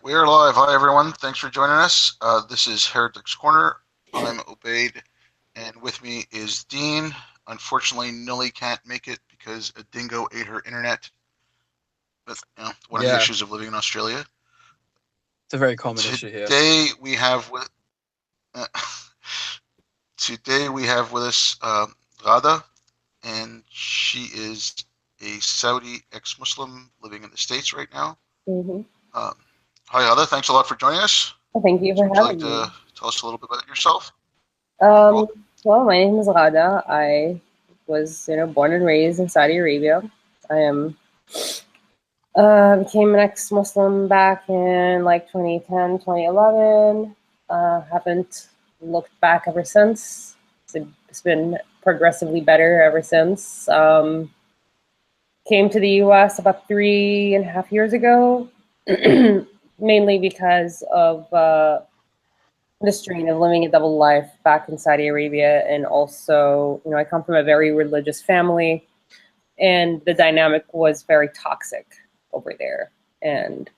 We are live. Hi, everyone. Thanks for joining us. This is Heretics Corner. I'm Obaid, and with me is Dean. Unfortunately, Nulli can't make it because a dingo ate her internet. But one of the Yeah, issues of living in Australia. it's a very common issue here. Today we have with uh, today we have with us Ghada, and she is a Saudi ex-Muslim living in the States right now. Mm-hmm. Um, Hi, Ghada. Thanks a lot for joining us. Well, thank you So for would you like having to me. tell us a little bit about yourself? You're Um, welcome. well, my name is Ghada. I was, born and raised in Saudi Arabia. I am became an ex-Muslim back in like 2010, 2011. Haven't looked back ever since. It's been progressively better ever since. Came to the U.S. about 3.5 years ago, mainly because of the strain of living a double life back in Saudi Arabia. And also, I come from a very religious family, and the dynamic was very toxic over there. And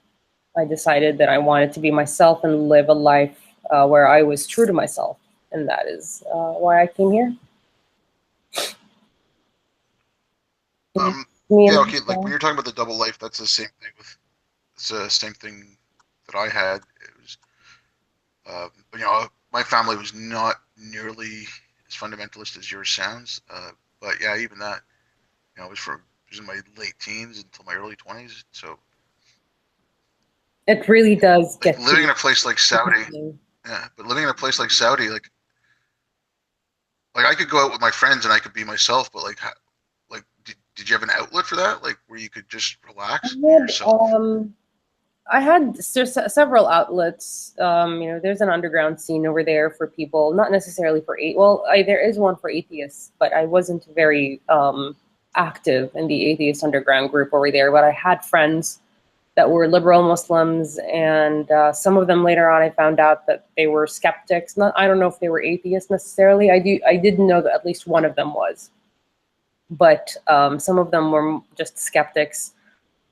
I decided that I wanted to be myself and live a life where I was true to myself. And that is why I came here. Me Yeah, and okay. Like when you're talking about the double life, that's the same thing with it's the same thing that I had. It was, my family was not nearly as fundamentalist as yours sounds. But yeah, even that, it was in my late teens until my early 20s. So it really does like get to living in you. a place like Saudi, yeah, but living in a place like Saudi, like I could go out with my friends and I could be myself, but like did you have an outlet for that, like where you could just relax and be yourself? I had several outlets. There's an underground scene over there for people, not necessarily for there is one for atheists, but I wasn't very active in the atheist underground group over there. But I had friends that were liberal Muslims, and some of them later on I found out that they were skeptics. Not, I don't know if they were atheists necessarily. I did know that at least one of them was, but some of them were just skeptics,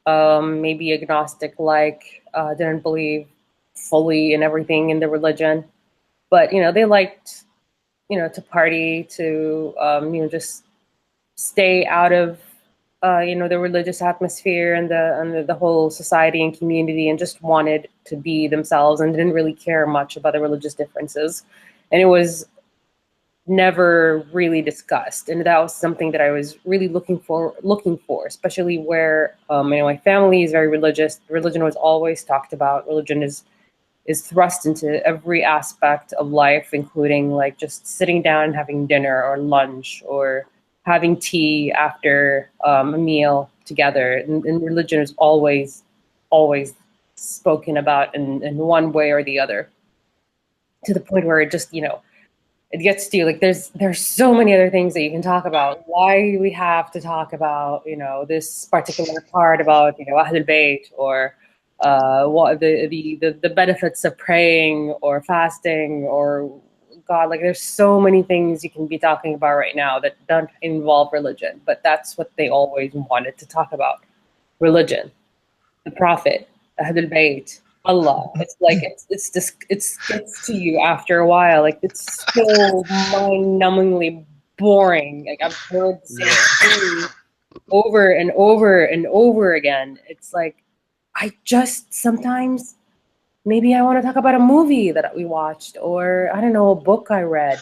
maybe agnostic, like didn't believe fully in everything in the religion, but they liked to party, to just stay out of the religious atmosphere and the whole society and community, and just wanted to be themselves and didn't really care much about the religious differences, and it was never really discussed, and that was something that I was really looking for, especially where my family is very religious. Religion was always talked about. Religion is thrust into every aspect of life, including like just sitting down and having dinner or lunch or having tea after a meal together. And religion is always spoken about in one way or the other, to the point where it just it gets to you, like there's so many other things that you can talk about. Why we have to talk about this particular part about Ahlul Bayt, or what the benefits of praying or fasting, or God, like there's so many things you can be talking about right now that don't involve religion, but that's what they always wanted to talk about: religion, the Prophet, Ahlul Bayt, Allah. It's like it's just it gets to you after a while. Like it's so mind-numbingly boring. Like I've heard the same Yeah, thing over and over and over again. It's like I just sometimes maybe I want to talk about a movie that we watched, or I don't know, a book I read,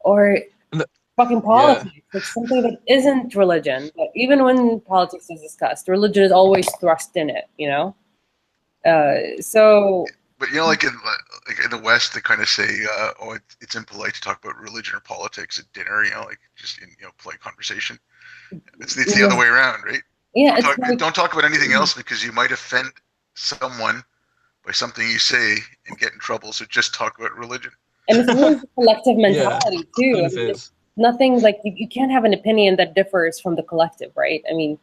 or No, fucking yeah, politics, like something that isn't religion. But even when politics is discussed, religion is always thrust in it. So But like in the West, they kind of say, "Oh, it's impolite to talk about religion or politics at dinner." Like just in polite conversation. It's the other yeah, way around, right? yeah, it's like, Don't talk about anything else because you might offend someone by something you say and get in trouble. So just talk about religion. and it's always a collective yeah, mentality too. I mean, it's unfazed. nothing like you can't have an opinion that differs from the collective, right? I mean,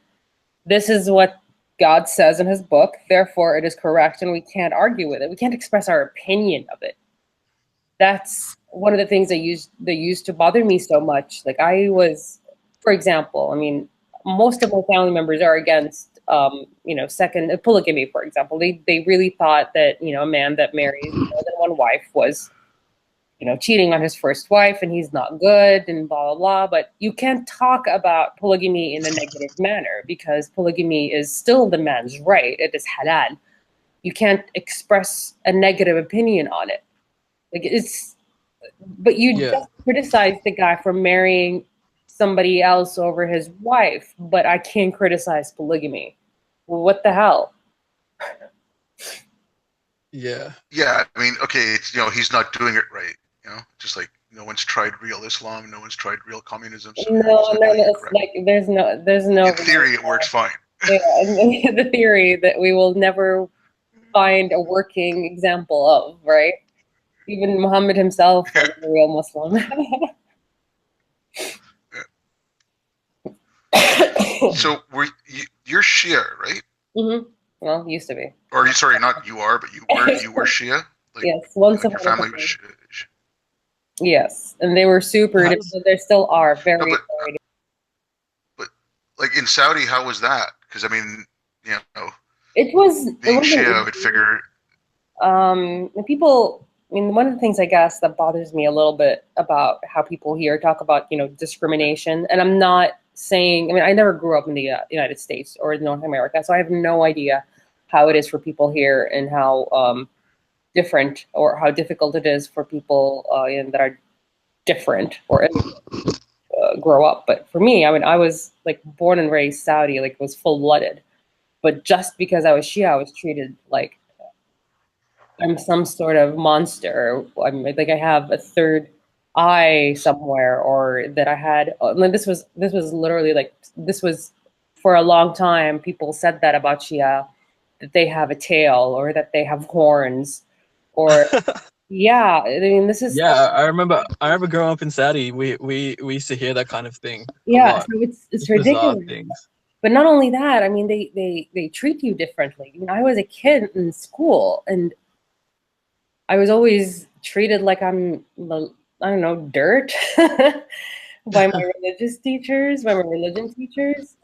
this is what God says in His book, therefore it is correct, and we can't argue with it. We can't express our opinion of it. That's one of the things that used to bother me so much. Like I was, for example, I mean, most of my family members are against second polygamy, for example. They really thought that, a man that marries more than one wife was, cheating on his first wife and he's not good and blah, blah, blah. But you can't talk about polygamy in a negative manner because polygamy is still the man's right. It is halal. You can't express a negative opinion on it. But you just criticize the guy for marrying somebody else over his wife, but I can't criticize polygamy. Well, what the hell? Yeah. Yeah, I mean, okay, it's, he's not doing it right. Just like no one's tried real Islam, no one's tried real communism. So no, it's like there's no. In theory, it works fine. Yeah, and the theory that we will never find a working example of, right? Even Muhammad himself was a real Muslim. So you're Shia, right? Mm-hmm. Well, used to be. Or sorry, not you are, but you were Shia. Like, yes, once your family was. Yes, and they were super. They still are very. But like in Saudi, how was that? Because I mean, it was being Shia, I would figure. People. I mean, one of the things I guess that bothers me a little bit about how people here talk about discrimination, and I'm not saying. I mean, I never grew up in the United States or North America, so I have no idea how it is for people here and how different or how difficult it is for people that are different or grow up. But for me, I mean, I was like born and raised Saudi, like was full-blooded. But just because I was Shia, I was treated like I'm some sort of monster. I'm like I have a third eye somewhere, or that I had. This was literally like this was for a long time. People said that about Shia, that they have a tail or that they have horns, or yeah. I mean, this is I remember growing up in Saudi. We used to hear that kind of thing. Yeah, so it's ridiculous. Things. But not only that, I mean, they treat you differently. I mean, I was a kid in school, and I was always treated like I'm, I don't know, dirt by my religious teachers, by my religion teachers.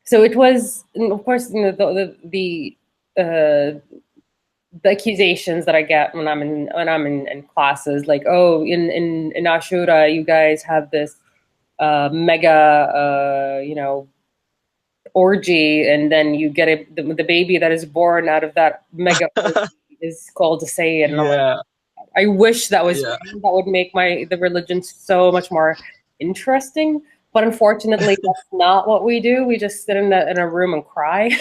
So it was, and of course, the accusations that I get when I'm in classes, like, oh, in Ashura, you guys have this mega, orgy, and then you get the baby that is born out of that mega orgy is called a Sayyid. And yeah. I wish that was that would make the religion so much more interesting. But unfortunately, that's not what we do. We just sit in a room and cry.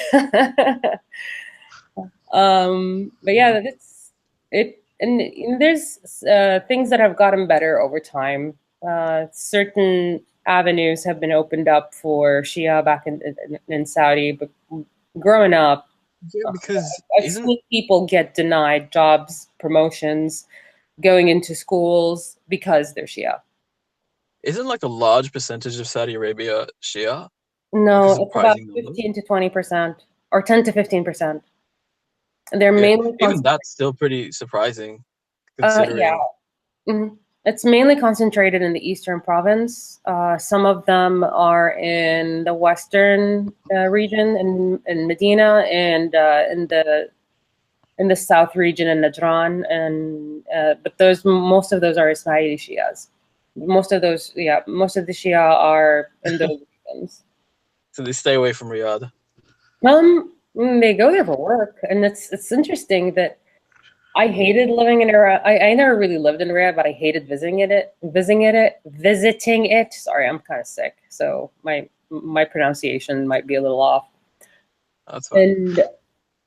But yeah, it's it, and there's things that have gotten better over time. Certain avenues have been opened up for Shia back in Saudi, but growing up, because I've seen people get denied jobs, promotions, going into schools because they're Shia. Isn't like a large percentage of Saudi Arabia Shia? No, it's about 15 to 20%, or 10 to 15%. They're mainly even that's still pretty surprising. Considering. Mm-hmm. It's mainly concentrated in the eastern province. Some of them are in the western region in Medina, and in the south region in Najran, and but most of those are Ismaili Shias. Most of the Shia are in those regions. So they stay away from Riyadh. They go there for work, and it's interesting that I hated living in Riyadh. I never really lived in Riyadh, but I hated visiting it. Sorry, I'm kind of sick, so my pronunciation might be a little off. That's fine. And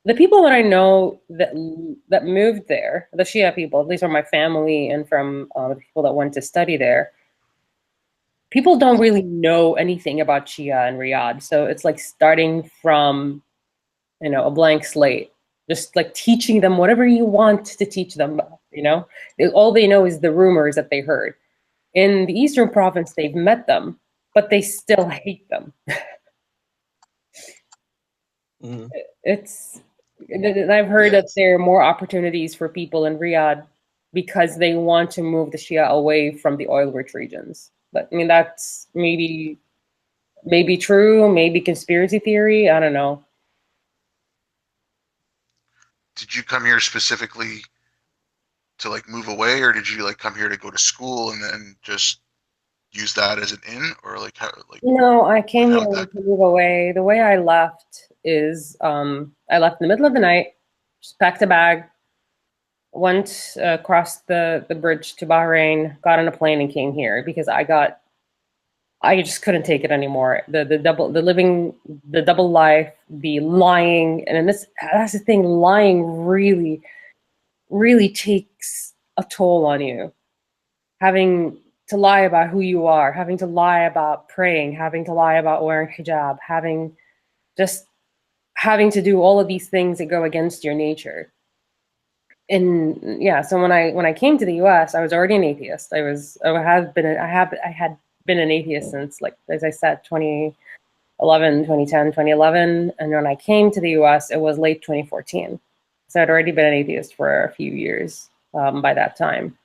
the people that I know that moved there, the Shia people, at least from my family and from the people that went to study there, people don't really know anything about Shia in Riyadh. So it's like starting from, a blank slate. Just like teaching them whatever you want to teach them, all they know is the rumors that they heard. In the Eastern Province, they've met them, but they still hate them. Mm. And I've heard that there are more opportunities for people in Riyadh because they want to move the Shia away from the oil-rich regions. But I mean, that's maybe maybe true, maybe conspiracy theory. I don't know. Did you come here specifically to like move away, or did you like come here to go to school and then just use that as an in, or like how No, I like came how here did that? to move away. The way I left is I left in the middle of the night, just packed a bag, went across the bridge to Bahrain, got on a plane and came here because I just couldn't take it anymore. The double life, the lying, and then that's the thing. Lying really takes a toll on you. Having to lie about who you are, having to lie about praying, having to lie about wearing hijab, just having to do all of these things that go against your nature. And yeah, so when I came to the US, I was already an atheist. I had been an atheist since, like, as I said, 2011, 2010, 2011. And when I came to the US, it was late 2014. So I'd already been an atheist for a few years by that time.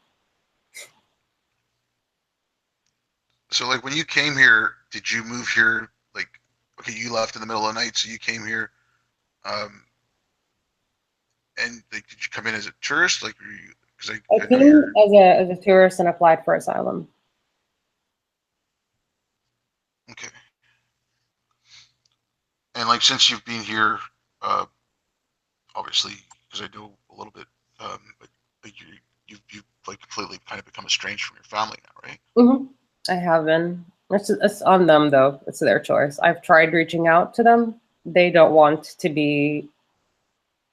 So like when you came here, did you move here like okay, you left in the middle of the night, so you came here, um, and like did you come in as a tourist? Like were you because I I know came you're as a tourist and applied for asylum. okay, and like since you've been here, uh, obviously because I know a little bit, but like you've like completely kind of become estranged from your family now, right? Hmm. I have been. It's on them though. It's their choice. I've tried reaching out to them. They don't want to be.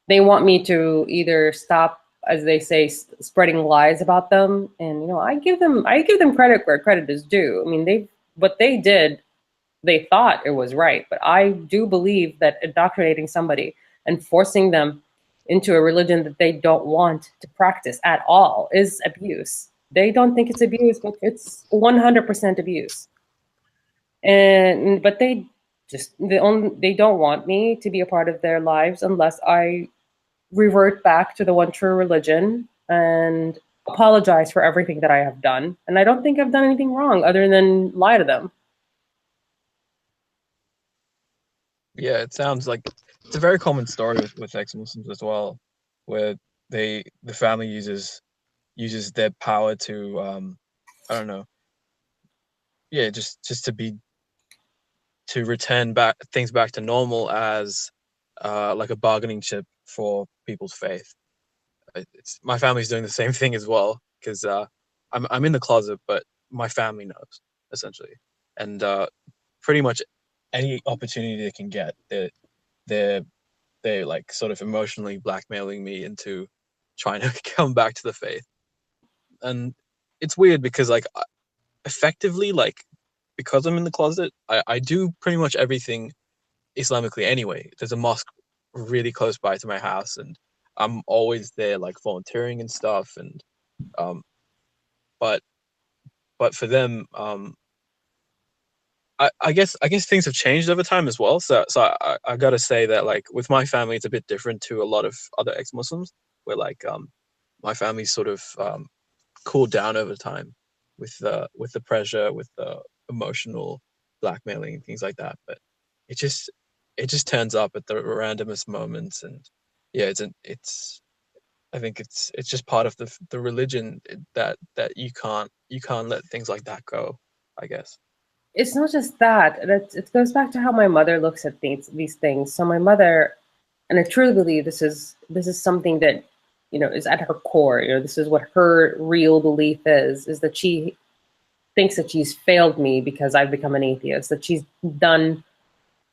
They want me to either stop, as they say, spreading lies about them. And I give them credit where credit is due. I mean, what they did, they thought it was right, but I do believe that indoctrinating somebody and forcing them into a religion that they don't want to practice at all is abuse. They don't think it's abuse, but it's 100% abuse. And but they don't want me to be a part of their lives unless I revert back to the one true religion and apologize for everything that I have done. And I don't think I've done anything wrong other than lie to them. Yeah, it sounds like it's a very common story with ex-Muslims as well, where the family uses their power to I don't know, yeah, just to return back things back to normal as like a bargaining chip for people's faith. It's my family's doing the same thing as well because I'm in the closet, but my family knows essentially, and pretty much any opportunity they can get, they're they like sort of emotionally blackmailing me into trying to come back to the faith. And it's weird because like effectively like because I'm in the closet, I do pretty much everything Islamically anyway. There's a mosque really close by to my house and I'm always there like volunteering and stuff and um but for them I guess things have changed over time as well. So I gotta say that like with my family it's a bit different to a lot of other ex-Muslims where like my family sort of cooled down over time with the pressure, with the emotional blackmailing and things like that. But it just it just turns up at the randomest moments, and yeah, it's I think it's just part of the religion that you can't let things like that go. I guess. It's not just that. It goes back to how my mother looks at these things. So my mother, and I truly believe this is something that, is at her core. This is what her real belief is that she thinks that she's failed me because I've become an atheist, that she's done,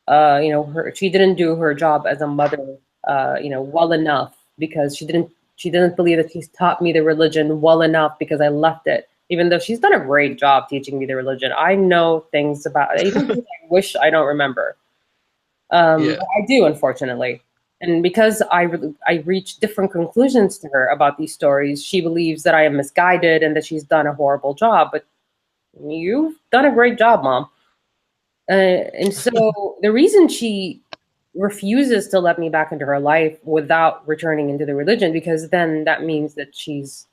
she didn't do her job as a mother, well enough because she didn't believe that she's taught me the religion well enough because I left it. Even though she's done a great job teaching me the religion, I know things about it, even things I wish I don't remember. Yeah. But I do, unfortunately. And because I reach different conclusions to her about these stories, she believes that I am misguided and that she's done a horrible job. But you've done a great job, Mom. And so the reason she refuses to let me back into her life without returning into the religion, because then that means that she's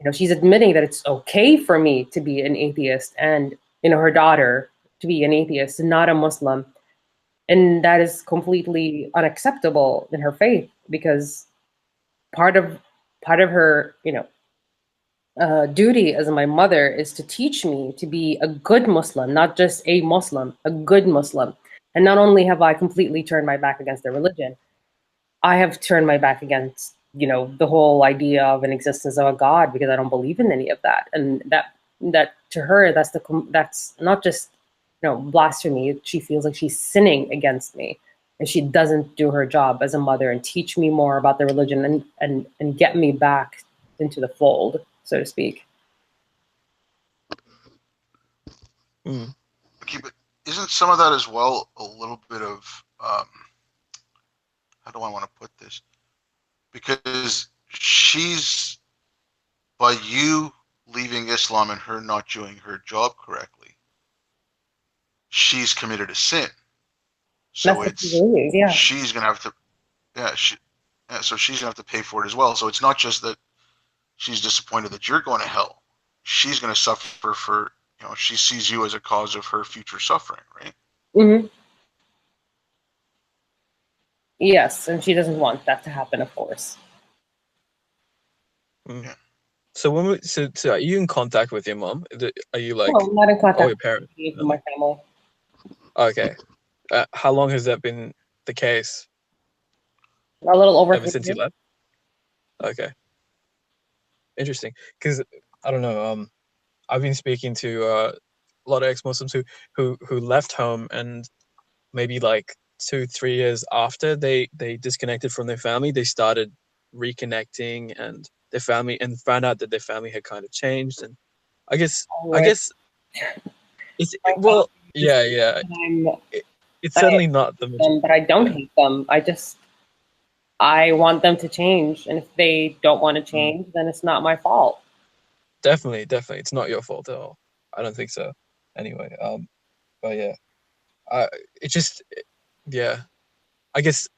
admitting that it's okay for me to be an atheist and, her daughter to be an atheist, not a Muslim. And that is completely unacceptable in her faith, because part of her, duty as my mother is to teach me to be a good Muslim, not just a Muslim, a good Muslim. And not only have I completely turned my back against the religion, I have turned my back against, the whole idea of an existence of a God, because I don't believe in any of that. And that to her, that's not just, blasphemy. She feels like she's sinning against me if she doesn't do her job as a mother and teach me more about the religion and get me back into the fold, so to speak. Okay, but isn't some of that as well a little bit of how do I want to put this? Because she's, by you leaving Islam and her not doing her job correctly, she's committed a sin. So she's gonna have to, so she's gonna have to pay for it as well. So it's not just that she's disappointed that you're going to hell. She's gonna suffer for, she sees you as a cause of her future suffering, right? Mm-hmm. Yes, and she doesn't want that to happen, of course. Yeah. So so are you in contact with your mom? Are you like? No, I'm not in contact with your parents? with my family. Okay. How long has that been the case? A little over ever since you left. Okay. Interesting, because I don't know. I've been speaking to a lot of ex-Muslims who left home, and maybe like 2-3 years after they disconnected from their family, they started reconnecting and their family, and found out that their family had kind of changed. And I guess it's it's certainly not the them, but I don't hate them. I want them to change, and if they don't want to change, then it's not my fault. Definitely, it's not your fault at all. I don't think so. Anyway, but yeah, I guess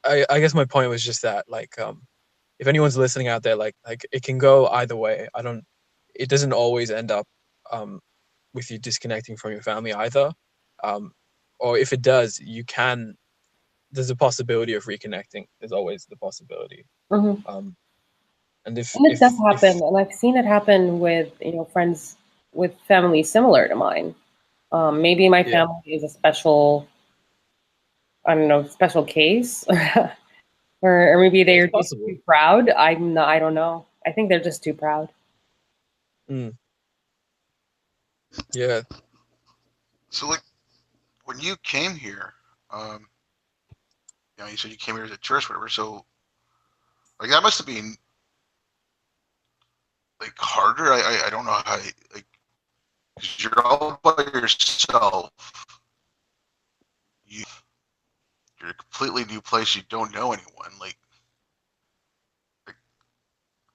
my point was just that, like, if anyone's listening out there, like it can go either way. It doesn't always end up with you disconnecting from your family either. Or if it does, there's a possibility of reconnecting. There's always the possibility. Mm-hmm. And it does happen, and I've seen it happen with friends with families similar to mine. Maybe my family is a special, I don't know, special case, or maybe they're just too proud. I don't know. I think they're just too proud. Yeah. So, like, when you came here, you said you came here as a tourist, whatever. So, like, that must have been like harder. I don't know how, like, because you're all by yourself. You're a completely new place. You don't know anyone. Like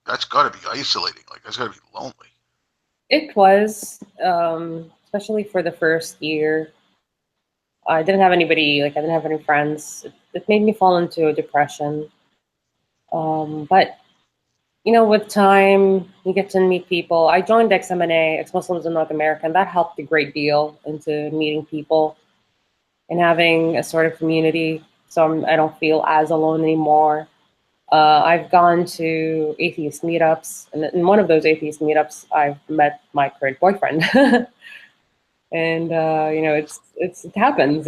that's got to be isolating. Like that's got to be lonely. It was, especially for the first year. I didn't have anybody. Like I didn't have any friends. It made me fall into a depression. But with time, you get to meet people. I joined XMNA, Ex-Muslims in North America, and that helped a great deal into meeting people and having a sort of community. So I don't feel as alone anymore. I've gone to atheist meetups, and in one of those atheist meetups, I've met my current boyfriend. And it happens,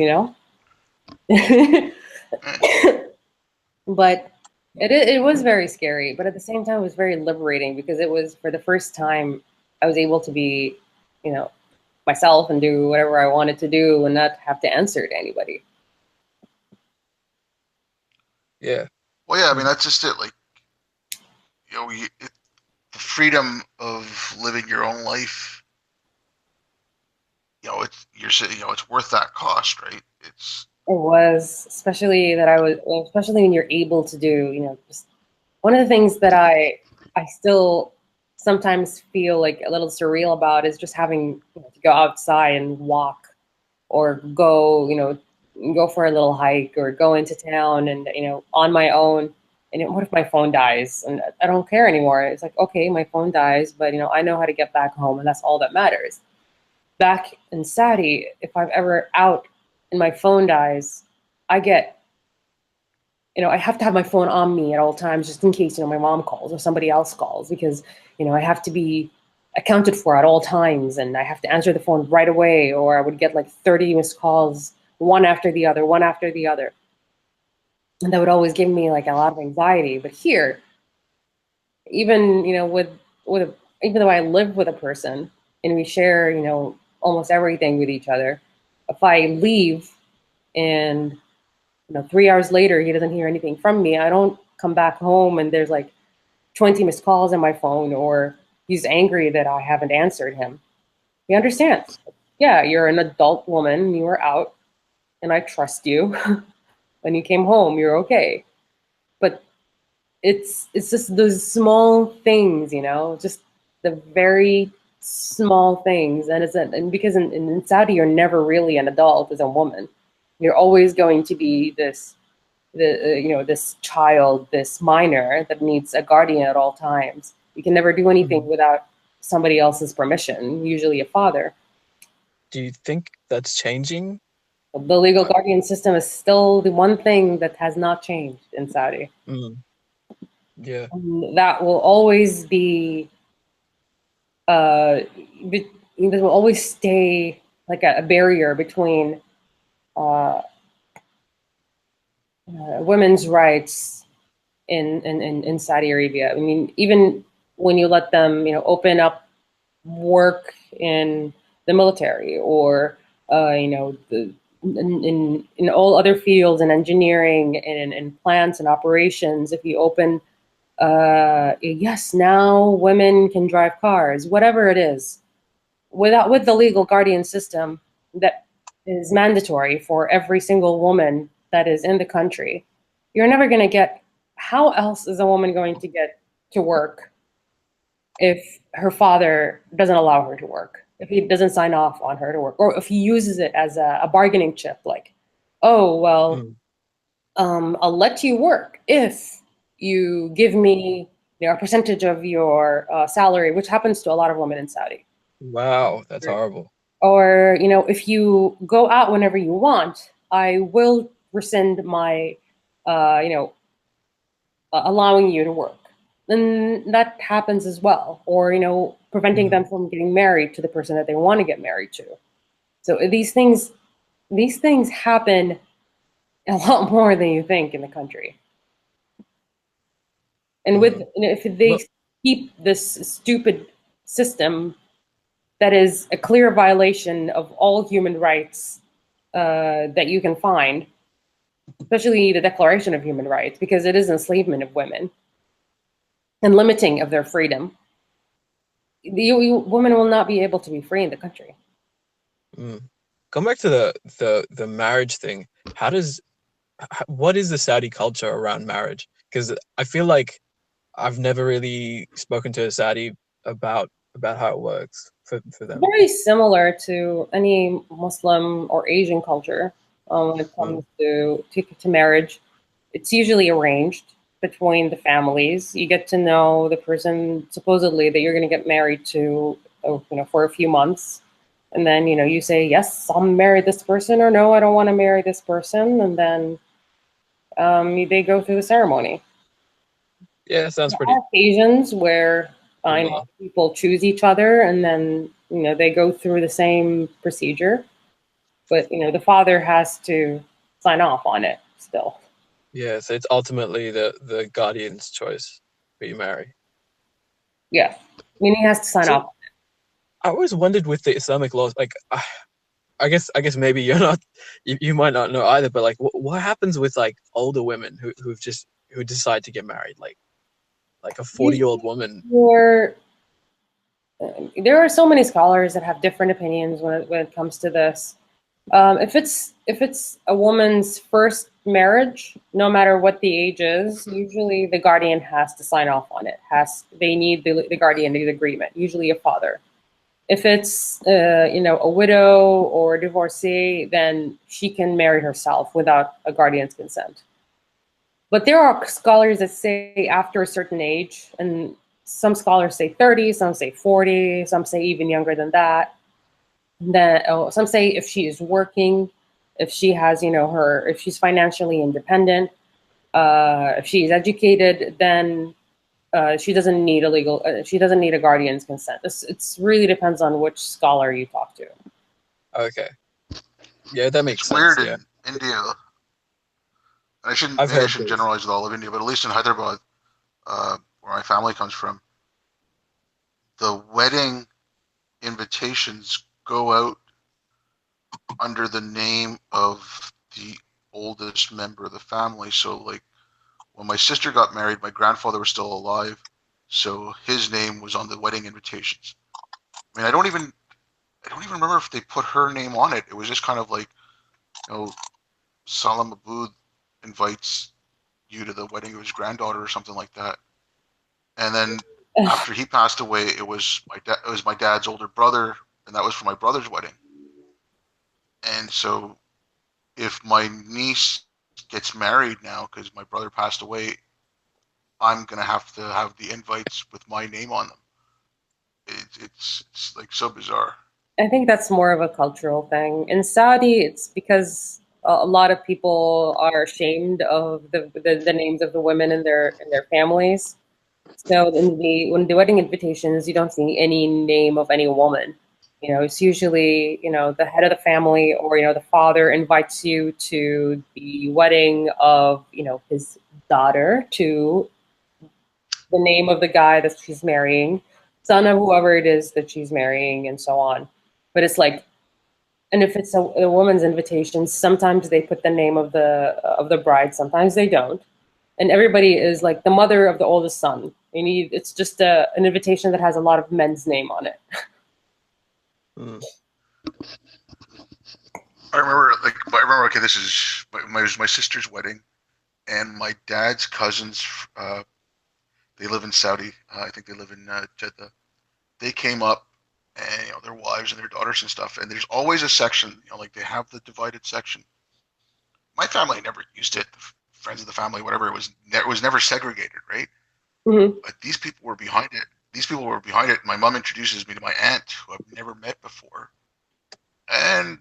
But it was very scary, but at the same time, it was very liberating, because it was for the first time I was able to be, myself and do whatever I wanted to do and not have to answer to anybody. Yeah. Well, yeah. I mean, that's just it. Like, the freedom of living your own life. It's worth that cost, right? It was, especially when you're able to do, just one of the things that I still sometimes feel like a little surreal about is just having to go outside and walk, or go for a little hike, or go into town and on my own. And what if my phone dies? And I don't care anymore. It's like, okay, my phone dies, but I know how to get back home, and that's all that matters. back in Saudi, if I'm ever out and my phone dies, I get, I have to have my phone on me at all times just in case, my mom calls or somebody else calls, because, I have to be accounted for at all times, and I have to answer the phone right away, or I would get like 30 missed calls, one after the other, one after the other. And that would always give me like a lot of anxiety. But here, even, even though I live with a person and we share, almost everything with each other, if I leave and 3 hours later he doesn't hear anything from me, I don't come back home and there's like 20 missed calls on my phone, or he's angry that I haven't answered him. He understands. Yeah, you're an adult woman, you were out, and I trust you. When you came home, you're okay. But it's just those small things, just the very small things. And because in Saudi you're never really an adult as a woman. You're always going to be this child, this minor that needs a guardian at all times. You can never do anything without somebody else's permission, usually a father. Do you think that's changing? The legal guardian system is still the one thing that has not changed in Saudi. Yeah. That will always be, there will always stay like a barrier between women's rights in Saudi Arabia. I mean, even when you let them, open up work in the military, or in all other fields, in engineering and in plants and operations, if you open, yes, now women can drive cars, whatever it is, with the legal guardian system that is mandatory for every single woman that is in the country, you're never going to get. How else is a woman going to get to work if her father doesn't allow her to work, if he doesn't sign off on her to work, or if he uses it as a bargaining chip, like, oh, well, I'll let you work if you give me a percentage of your salary, which happens to a lot of women in Saudi. Wow, that's horrible. Or, if you go out whenever you want, I will rescind my, allowing you to work. Then that happens as well. Or, preventing them from getting married to the person that they want to get married to. So these things happen a lot more than you think in the country. And if they keep this stupid system that is a clear violation of all human rights that you can find, especially the Declaration of Human Rights, because it is enslavement of women and limiting of their freedom, women will not be able to be free in the country. Going back to the marriage thing, what is the Saudi culture around marriage? Because I feel like I've never really spoken to a Saudi about how it works for them. Very similar to any Muslim or Asian culture when it comes to marriage. It's usually arranged between the families. You get to know the person supposedly that you're going to get married to, for a few months. And then, you say, yes, I'll marry this person, or no, I don't want to marry this person. And then they go through the ceremony. Yeah, sounds pretty. There are occasions where people choose each other, and then, they go through the same procedure. But, the father has to sign off on it still. Yeah, so it's ultimately the guardian's choice who you marry. Yeah, I mean, he has to sign off. I always wondered with the Islamic laws, like, I guess maybe you might not know either, but like, what happens with like older women who decide to get married, like a 40-year-old woman? There are so many scholars that have different opinions when it comes to this. If it's a woman's first marriage, no matter what the age is, usually the guardian has to sign off on it. They need the guardian agreement, usually a father. If it's a widow or a divorcee, then she can marry herself without a guardian's consent. But there are scholars that say after a certain age, and some scholars say 30, some say 40, some say even younger than that. Then some say if she is working, if she has, if she's financially independent, if she's educated, then she doesn't need a legal. She doesn't need a guardian's consent. It's really depends on which scholar you talk to. Okay. Yeah, that makes It's sense. weird Yeah, in India. I shouldn't I've maybe I heard shouldn't those. generalize with all of India, but at least in Hyderabad, where my family comes from, the wedding invitations go out under the name of the oldest member of the family. So, like, when my sister got married, my grandfather was still alive, so his name was on the wedding invitations. I mean, I don't even remember if they put her name on it. It was just kind of like, Salam Abood invites you to the wedding of his granddaughter or something like that. And then after he passed away, it was my dad's older brother, and that was for my brother's wedding. And so if my niece gets married now because my brother passed away, I'm gonna have to have the invites with my name on them. It's like so bizarre. I think that's more of a cultural thing. In Saudi, it's because a lot of people are ashamed of the names of the women in their families. So in the when the wedding invitations, you don't see any name of any woman. It's usually, the head of the family, or, the father invites you to the wedding of, his daughter, to the name of the guy that she's marrying, son of whoever it is that she's marrying, and so on. But it's like, and if it's a woman's invitation, sometimes they put the name of the bride, sometimes they don't, and everybody is like the mother of the oldest son. It's just an invitation that has a lot of men's name on it. Mm. I remember. Okay, this is my sister's wedding, and my dad's cousins. They live in Saudi. I think they live in Jeddah. They came up, and their wives and their daughters and stuff. And there's always a section, like they have the divided section. My family never used it. Friends of the family, whatever, it was never segregated, right? Mm-hmm. But these people were behind it. These people were behind it. My mom introduces me to my aunt, who I've never met before, and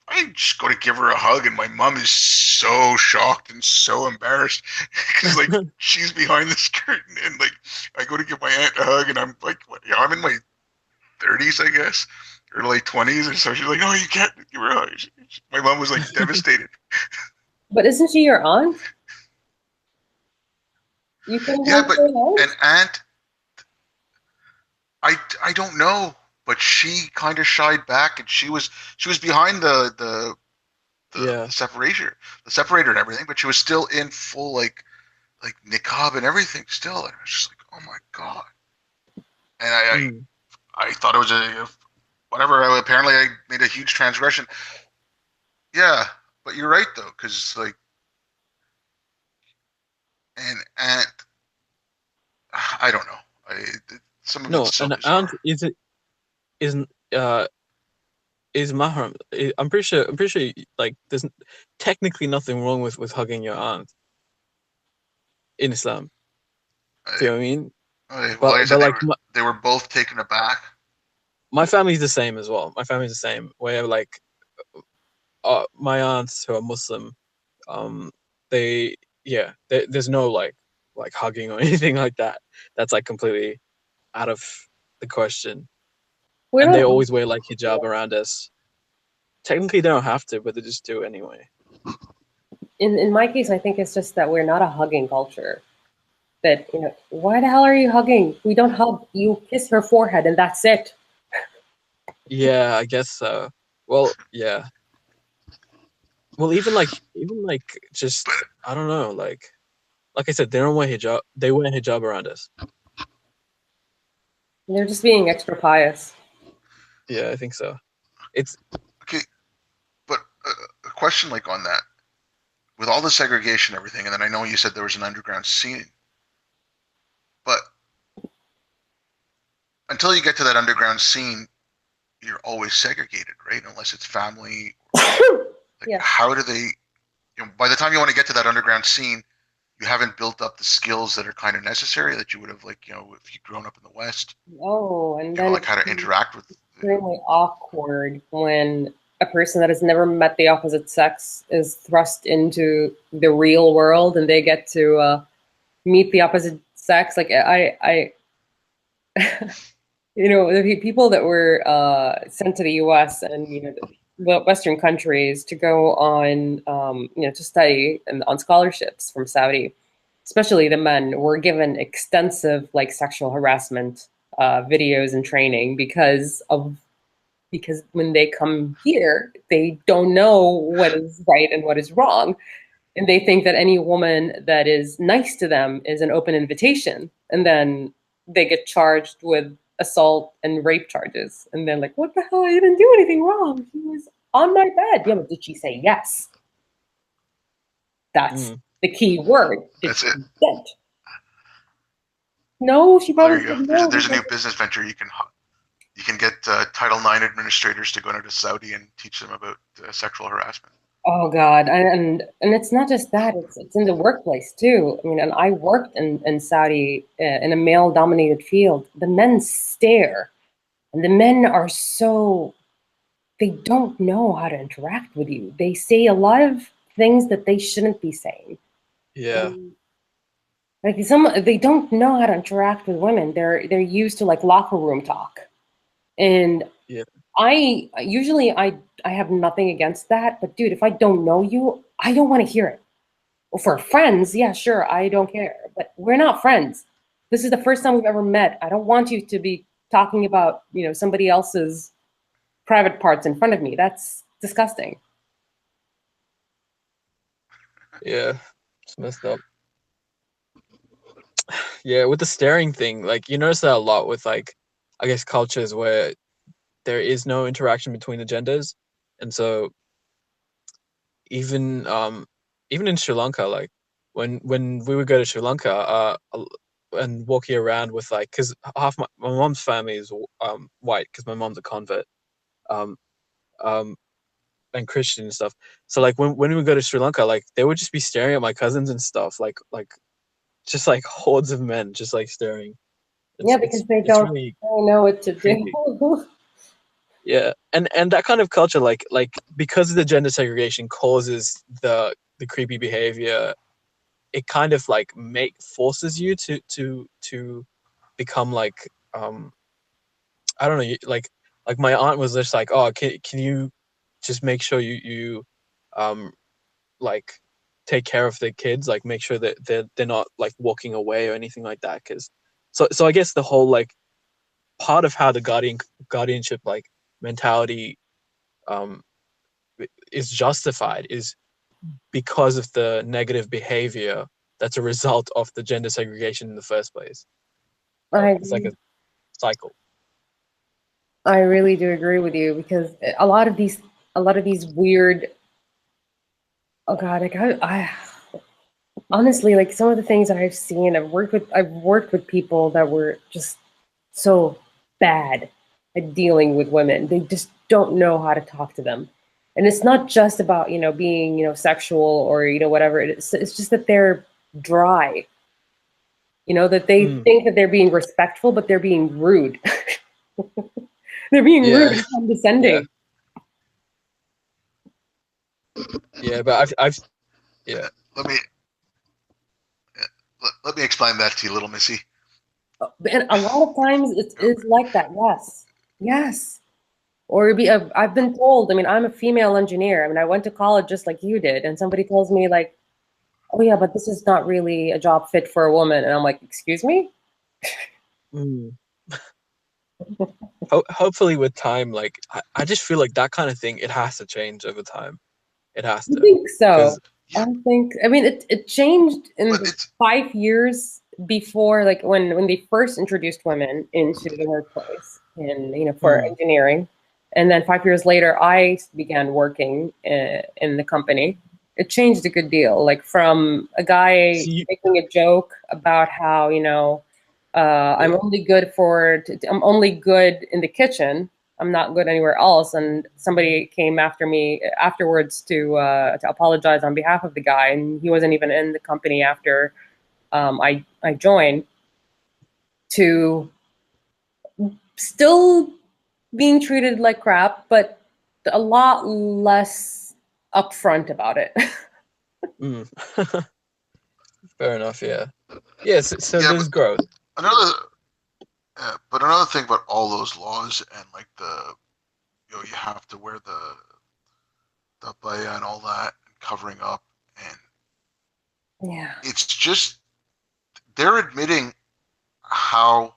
I just go to give her a hug, and my mom is so shocked and so embarrassed because like she's behind this curtain, and like I go to give my aunt a hug, and I'm like, I'm in my 30s, I guess, or late 20s, and so she's like, no, you can't give her a hug. My mom was like devastated. But isn't she your aunt? You can Yeah, hug but her out. an aunt, I don't know, but she kind of shied back, and she was behind the Yeah. separator and everything, but she was still in full like niqab and everything still, and I was just like, oh my god. And Mm. I thought it was a whatever. Apparently, I made a huge transgression. Yeah, but you're right though, because like an aunt, I don't know. Some of No, it's so an aunt bizarre. isn't is mahram. I'm pretty sure. Like there's technically nothing wrong with hugging your aunt in Islam. Do I, you know what I mean? well, like I But said, they like were they were both taken aback. my family's the same as well. My family's the same. Where like my aunts who are Muslim, um, they there's no like hugging or anything like that. That's like completely out of the question. We And they don't. always wear like hijab around us. Technically, they don't have to, but they just do anyway. In my case, I think it's just that we're not a hugging culture. That, why the hell are you hugging? We don't hug. You kiss her forehead, and that's it. Yeah, I guess so. Well, yeah. Well, even like just I don't know, like I said, they don't wear hijab. They wear hijab around us. They're just being extra pious. Yeah, I think so. It's Okay, but a question like on that, with all the segregation and everything, and then I know you said there was an underground scene, but until you get to that underground scene, you're always segregated, right? Unless it's family. Like, Yeah. how do they? By the time you want to get to that underground scene, you haven't built up the skills that are kind of necessary that you would have, like, if you'd grown up in the West, Oh, and then like how to interact with. extremely awkward when a person that has never met the opposite sex is thrust into the real world and they get to meet the opposite sex. Like the people that were sent to the U.S. and the Western countries to go on to study and on scholarships from Saudi, especially the men, were given extensive like sexual harassment videos and training because when they come here, they don't know what is right and what is wrong. And they think that any woman that is nice to them is an open invitation. And then they get charged with assault and rape charges. And they're like, what the hell? I didn't do anything wrong. She was on my bed. Yeah, but did she say yes? That's the key word. Did That's she it. consent? No, she Well, there probably you go. said no. There's a new business venture you can get Title IX administrators to go into Saudi and teach them about sexual harassment. Oh God, and it's not just that; it's in the workplace too. I mean, and I worked in Saudi in a male-dominated field. The men stare, and the men are so they don't know how to interact with you. They say a lot of things that they shouldn't be saying. Yeah. Like they don't know how to interact with women. They're used to like locker room talk, and Yeah. I have nothing against that. But dude, if I don't know you, I don't want to hear it. Well, for friends, yeah, sure, I don't care. But we're not friends. This is the first time we've ever met. I don't want you to be talking about, somebody else's private parts in front of me. That's disgusting. Yeah. It's messed up. Yeah, with the staring thing, like you notice that a lot with like I guess cultures where there is no interaction between the genders. And so even even in Sri Lanka, like when we would go to Sri Lanka, and walking around with like because half my mom's family is white because my mom's a convert, um um and Christian and stuff. So like when we would go to Sri Lanka, like they would just be staring at my cousins and stuff, like just like hordes of men just like staring. Yeah, It's because it's they it's don't really know what to creepy. do. Yeah, and that kind of culture, like because of the gender segregation causes the creepy behavior. It kind of like make forces you to become like I don't know, like my aunt was just like, oh, can you just make sure you um like take care of the kids, like make sure that they're not like walking away or anything like that, because so I guess the whole like part of how the guardianship like mentality um is justified is because of the negative behavior that's a result of the gender segregation in the first place. So I it's like a cycle. I really do agree with you because a lot of these weird. Oh God, like I honestly, like some of the things that I've seen, I've worked with people that were just so bad at dealing with women. They just don't know how to talk to them. And it's not just about, being, sexual or, whatever. It's just that they're dry, that they Mm, think that they're being respectful, but they're being rude. They're being rude yeah, and yeah, condescending. yeah. But I've yeah, Let me let me explain that to you, little missy. And a lot of times it is like that. Yes. Yes. Or I've been told, I mean, I'm a female engineer. I mean, I went to college just like you did. And somebody tells me, like, oh, yeah, but this is not really a job fit for a woman. And I'm like, excuse me? mm. Hopefully with time, like I just feel like that kind of thing, it has to change over time. It has I to, think so. because Yeah, I mean, it changed in but the it's 5 years before, like when they first introduced women into the workplace and, for mm, engineering. And then 5 years later, I began working in the company. It changed a good deal. Like from a guy see, making a joke about how, I'm yeah, only good I'm only good in the kitchen. I'm not good anywhere else. And somebody came after me afterwards to apologize on behalf of the guy, and he wasn't even in the company after I joined. To still being treated like crap, but a lot less upfront about it. Mm. Fair enough. Yeah. Yes. So Yeah, there's growth. another, but another thing about all those laws and like you have to wear the baya and all that, and covering up, and Yeah. it's just they're admitting how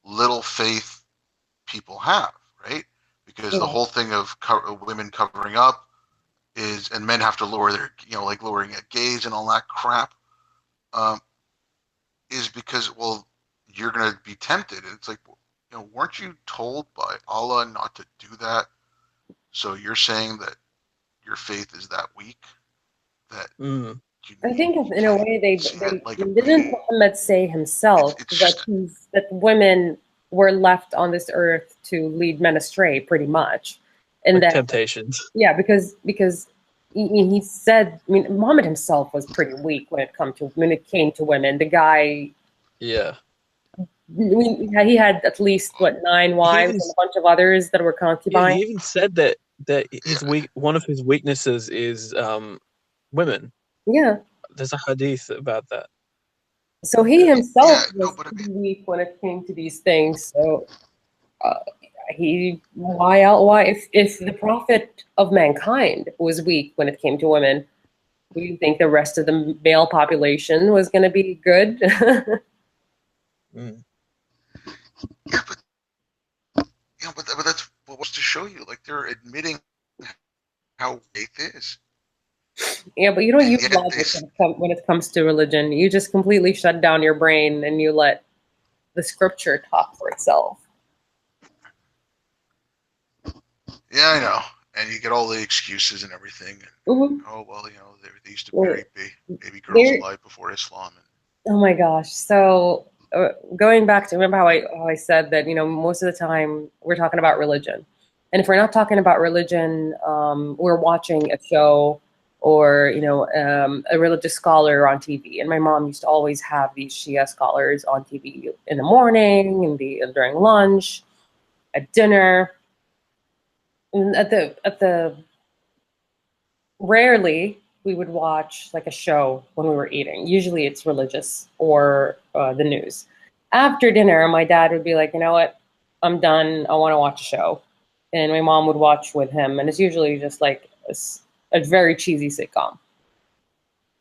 little faith people have, right? Because the Yeah. whole thing of women covering up is, and men have to lower their, like lowering a gaze and all that crap, um, is because, well, you're going to be tempted. And it's like, weren't you told by Allah not to do that? So you're saying that your faith is that weak that Mm. I you think in a can't way see it like a didn't Muhammad say himself it's that just that women were left on this earth to lead men astray, pretty much, and Like that temptations. yeah, because he said, I mean, Muhammad himself was pretty weak when it came to women. The guy, Yeah. he had at least what, 9 He wives even and a bunch of others that were yeah concubines. he even said that his yeah one of his weaknesses is women. Yeah, There's a hadith about that. so he Yeah. himself yeah no, was but I mean, pretty weak when it came to these things. So uh, why if the prophet of mankind was weak when it came to women, do you think the rest of the male population was going to be good? Mm. yeah, but that's what wants to show you. Like they're admitting how faith is, Yeah, but you don't and use yet logic when it comes to religion. You just completely shut down your brain and you let the scripture talk for itself. yeah, I know, and you get all the excuses and everything. And, Mm-hmm. oh well, they used to bury baby girls There, alive before Islam. And, oh my gosh. So going back to, remember how I said that, most of the time we're talking about religion. And if we're not talking about religion, we're watching a show or, a religious scholar on TV. And my mom used to always have these Shia scholars on TV in the morning, during lunch, at dinner. And at the rarely we would watch like a show when we were eating. Usually it's religious or the news. After dinner, my dad would be like, you know what, I'm done. I want to watch a show. And my mom would watch with him. And it's usually just like a very cheesy sitcom.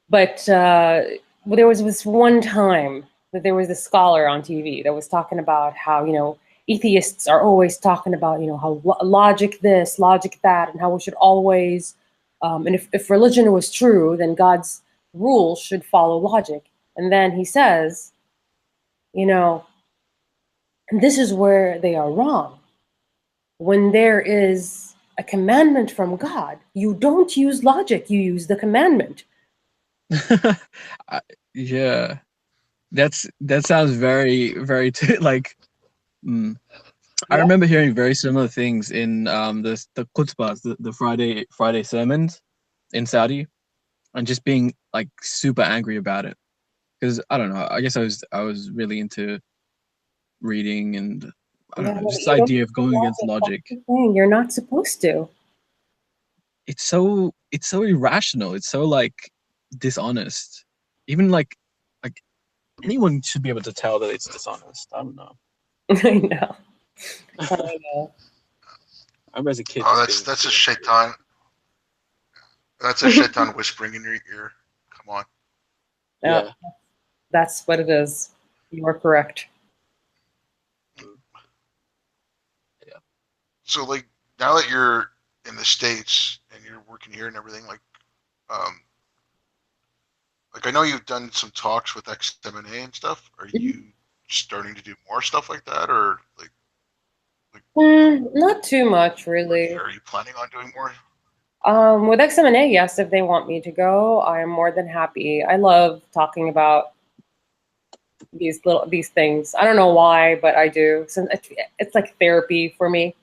But there was this one time that there was this scholar on TV that was talking about how, atheists are always talking about, how logic this, logic that, and how we should always, and if religion was true, then God's rules should follow logic. And then he says, you know, and this is where they are wrong. When there is a commandment from God, you don't use logic, you use the commandment. I- yeah. That sounds very very like. Mm. I Yeah. remember hearing very similar things in the khutbahs, the Friday sermons in Saudi, and just being like super angry about it because I don't know. I guess I was really into reading and I don't Yeah, know, but just the you don't idea of use going against logic. That's logic. the thing. You're not supposed to. It's so irrational. It's so like dishonest. Even like anyone should be able to tell that it's dishonest. I don't know. I know. I know. I remember as a kid oh, just that's being that's a super angry. shaitan. That's a shaitan whispering in your ear. Come on. Yeah, Yeah. that's what it is. You are correct. Mm. Yeah. So like now that you're in the States and you're working here and everything, um, like I know you've done some talks with XMNA and stuff. Are Mhm. you starting to do more stuff like that, or like Not too much, are really. you, are you planning on doing more? With XMNA, yes, if they want me to go, I am more than happy. I love talking about these things. I don't know why, but I do. So it's like therapy for me.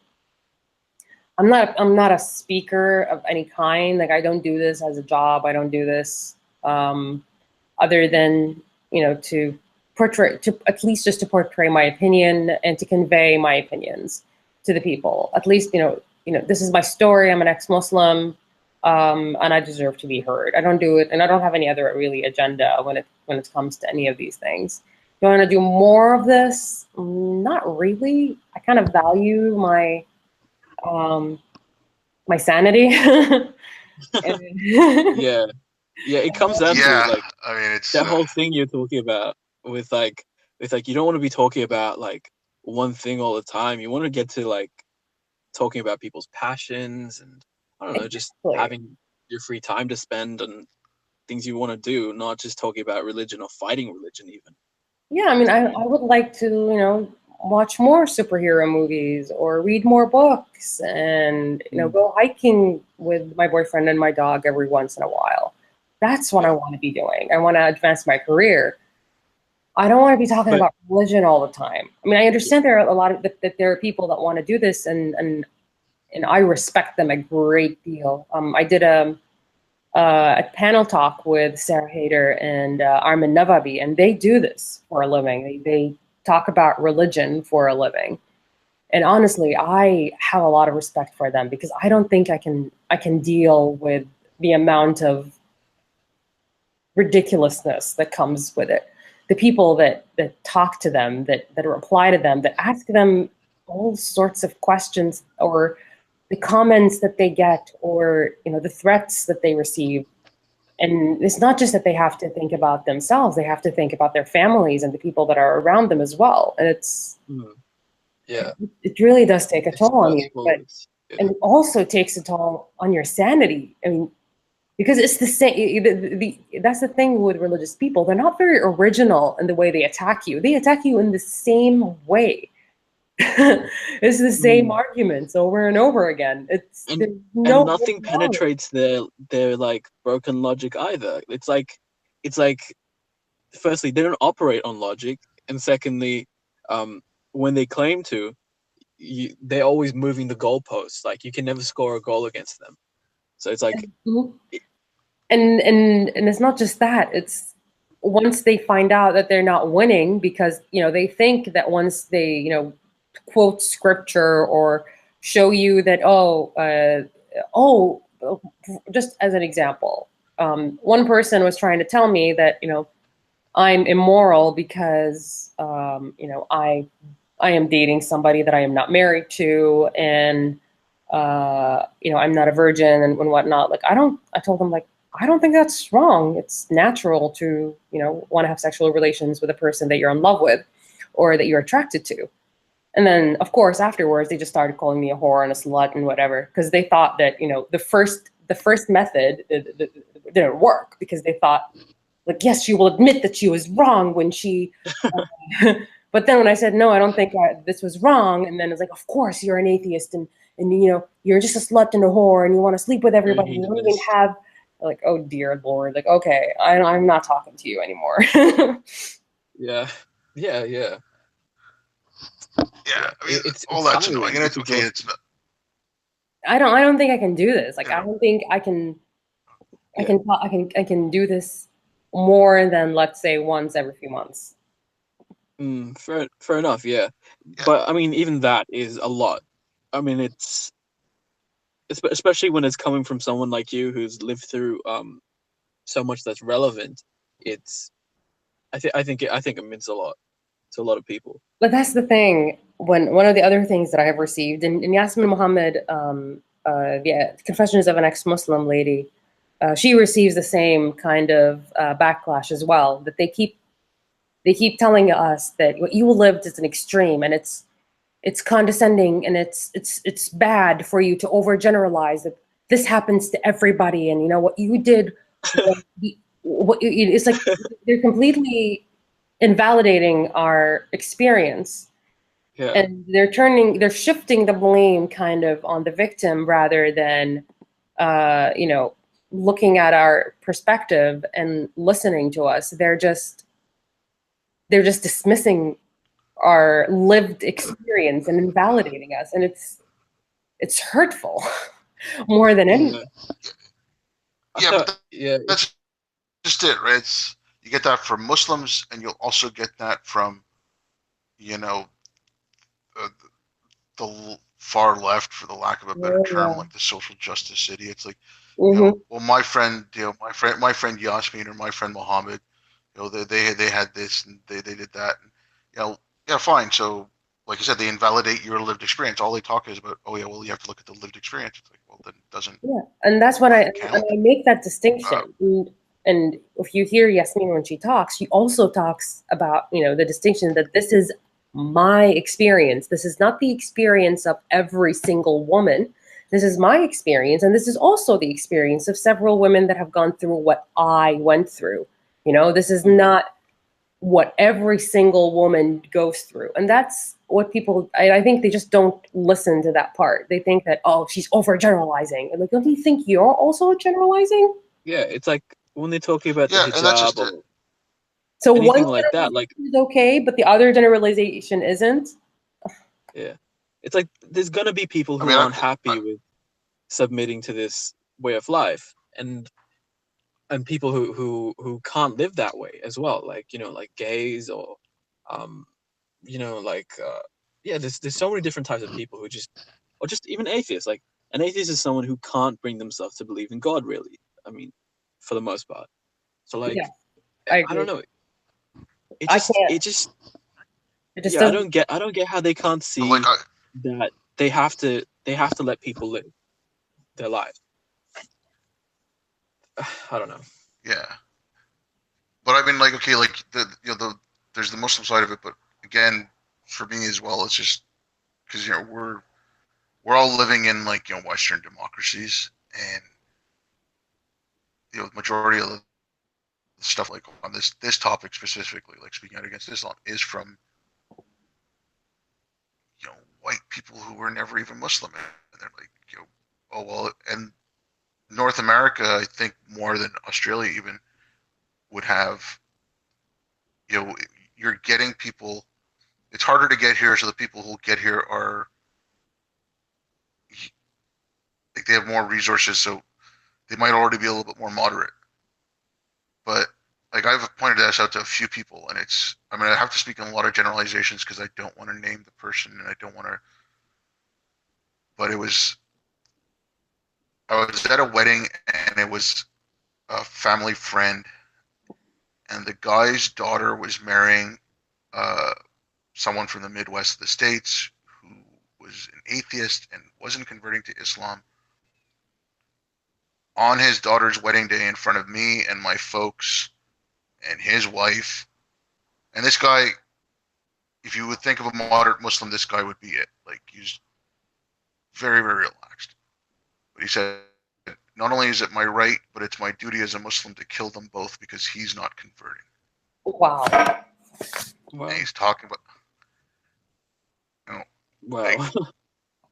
I'm not a speaker of any kind. Like I don't do this as a job. I don't do this other than to portray, to at least just to portray my opinion and to convey my opinions. to the people. At least, this is my story. I'm an ex-Muslim, and I deserve to be heard. I don't do it, and I don't have any other really agenda when it comes to any of these things. Do I want to do more of this? Not really. I kind of value my sanity. Yeah, it comes down to like I mean, it's that whole thing you're talking about with like you don't want to be talking about like one thing all the time. You want to get to like talking about people's passions and I don't know, just Exactly. having your free time to spend and things you want to do, not just talking about religion or fighting religion even. Yeah, I mean, I would like to, watch more superhero movies or read more books and, go hiking with my boyfriend and my dog every once in a while. That's what I want to be doing. I want to advance my career. I don't want to be talking about religion all the time. I mean, I understand there are a lot of that there are people that want to do this, and I respect them a great deal. I did a panel talk with Sarah Hayder and Armin Navabi, and they do this for a living. They talk about religion for a living, and honestly, I have a lot of respect for them because I don't think I can deal with the amount of ridiculousness that comes with it. The people that talk to them, that reply to them, that ask them all sorts of questions, or the comments that they get, or the threats that they receive. And it's not just that they have to think about themselves; they have to think about their families and the people that are around them as well. And it really does take a toll on you, and it also takes a toll on your sanity. I mean, because it's the same. That's the thing with religious people; they're not very original in the way they attack you. They attack you in the same way. It's the same arguments over and over again. And nothing penetrates their like broken logic either. It's like firstly, they don't operate on logic, and secondly, when they claim to, they're always moving the goalposts. Like you can never score a goal against them. So it's like, and it's not just that. It's once they find out that they're not winning because they think that once they quote scripture or show you that just as an example, one person was trying to tell me that I'm immoral because I am dating somebody that I am not married to, and I'm not a virgin and whatnot. Like I told them, like, I don't think that's wrong. It's natural to want to have sexual relations with a person that you're in love with or that you're attracted to. And then, of course, afterwards, they just started calling me a whore and a slut and whatever, because they thought that the first method didn't work, because they thought, like, yes, she will admit that she was wrong when she. But then when I said no, I don't think this was wrong, and then it's like, of course, you're an atheist, and you're just a slut and a whore, and you want to sleep with everybody. You don't even have, like, oh dear Lord, like, okay, I'm not talking to you anymore. Yeah. I mean, it's all that's annoying, and it's okay. It's not. I don't think I can do this. Like, I don't think I can. I can do this more than, let's say, once every few months. Fair enough. Yeah, but I mean, even that is a lot. I mean, it's especially when it's coming from someone like you who's lived through so much that's relevant. I think it means a lot to a lot of people. But that's the thing. When one of the other things that I have received, and Yasmin Mohammed, the Confessions of an Ex-Muslim Lady, she receives the same kind of backlash as well. That they keep telling us that what you lived is an extreme, and it's condescending, and it's bad for you to overgeneralize that this happens to everybody, and what you did, it's like they're completely invalidating our experience. Yeah. And they're shifting the blame kind of on the victim rather than looking at our perspective and listening to us. They're just dismissing our lived experience and invalidating us, and it's hurtful more than anything. That's just it, right? You get that from Muslims, and you'll also get that from the far left, for the lack of a better Oh, term, yeah. like the social justice city. It's like, Mm-hmm. well, my friend Yasmin or my friend Mohammed, they had this and they did that, and yeah, fine. So, like I said, they invalidate your lived experience. All they talk is about, oh yeah, well, you have to look at the lived experience. It's like, well, then it doesn't Yeah, and that's when count. I make that distinction. Uh, And if you hear Yasmin when she talks, she also talks about the distinction that this is my experience. This is not the experience of every single woman. This is my experience, and this is also the experience of several women that have gone through what I went through. This is not what every single woman goes through. And that's what people, I think they just don't listen to that part. They think that, oh, she's overgeneralizing. And like, don't you think you're also generalizing? Yeah, it's like when they're talking about the yeah, and that's hijab just it. or So one anything like that, like, generalization is okay, but the other generalization isn't. yeah, it's like there's gonna be people I who mean, aren't happy with submitting to this way of life, and people who can't live that way as well, like like gays or um like yeah, there's so many different types of people who just, or just even atheists. Like, an atheist is someone who can't bring themselves to believe in God, really. I mean, for the most part. So, like, Yeah, I I don't agree. know, it I just can't. it just It just yeah, doesn't. I don't get how they can't but like, see that they have to let people live their lives. I don't know. yeah, but I mean, like, okay, like there's the Muslim side of it, but again, for me as well, it's just because we're all living in, like, Western democracies, and the majority of the stuff, like, on this topic specifically, like speaking out against Islam, is from white people who were never even Muslim, and they're like, oh well, and North America, I think more than Australia even, would have, you know you're getting people. It's harder to get here, so the people who get here are, like, they have more resources, so they might already be a little bit more moderate. But, like, I've pointed this out to a few people, and I mean, I have to speak in a lot of generalizations because I don't want to name the person, and I don't want to. But I was at a wedding, and it was a family friend, and the guy's daughter was marrying uh, someone from the Midwest of the States who was an atheist and wasn't converting to Islam, on his daughter's wedding day in front of me and my folks and his wife. And this guy, if you would think of a moderate Muslim, this guy would be it. Like, he's very, very relaxed. But he said, not only is it my right, but it's my duty as a Muslim to kill them both because he's not converting. Wow. And Wow. he's talking about, you know, Wow. like,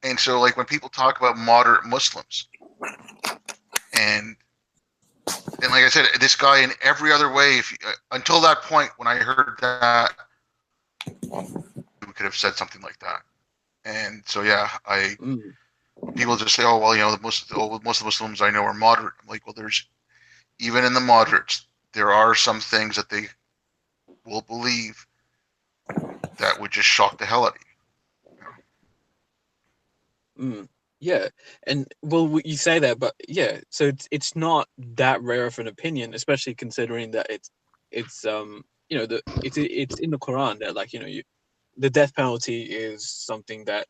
and so, like, when people talk about moderate Muslims, and like I said, this guy in every other way, until that point when I heard that, we could have said something like that. And so, yeah, Mm. people just say, oh well, most of the Muslims I know are moderate. I'm like, well, there's, even in the moderates, there are some things that they will believe that would just shock the hell out of Mm. Yeah, and well, you say that, but yeah, so it's not that rare of an opinion, especially considering that it's it's in the Quran that, like, the death penalty is something that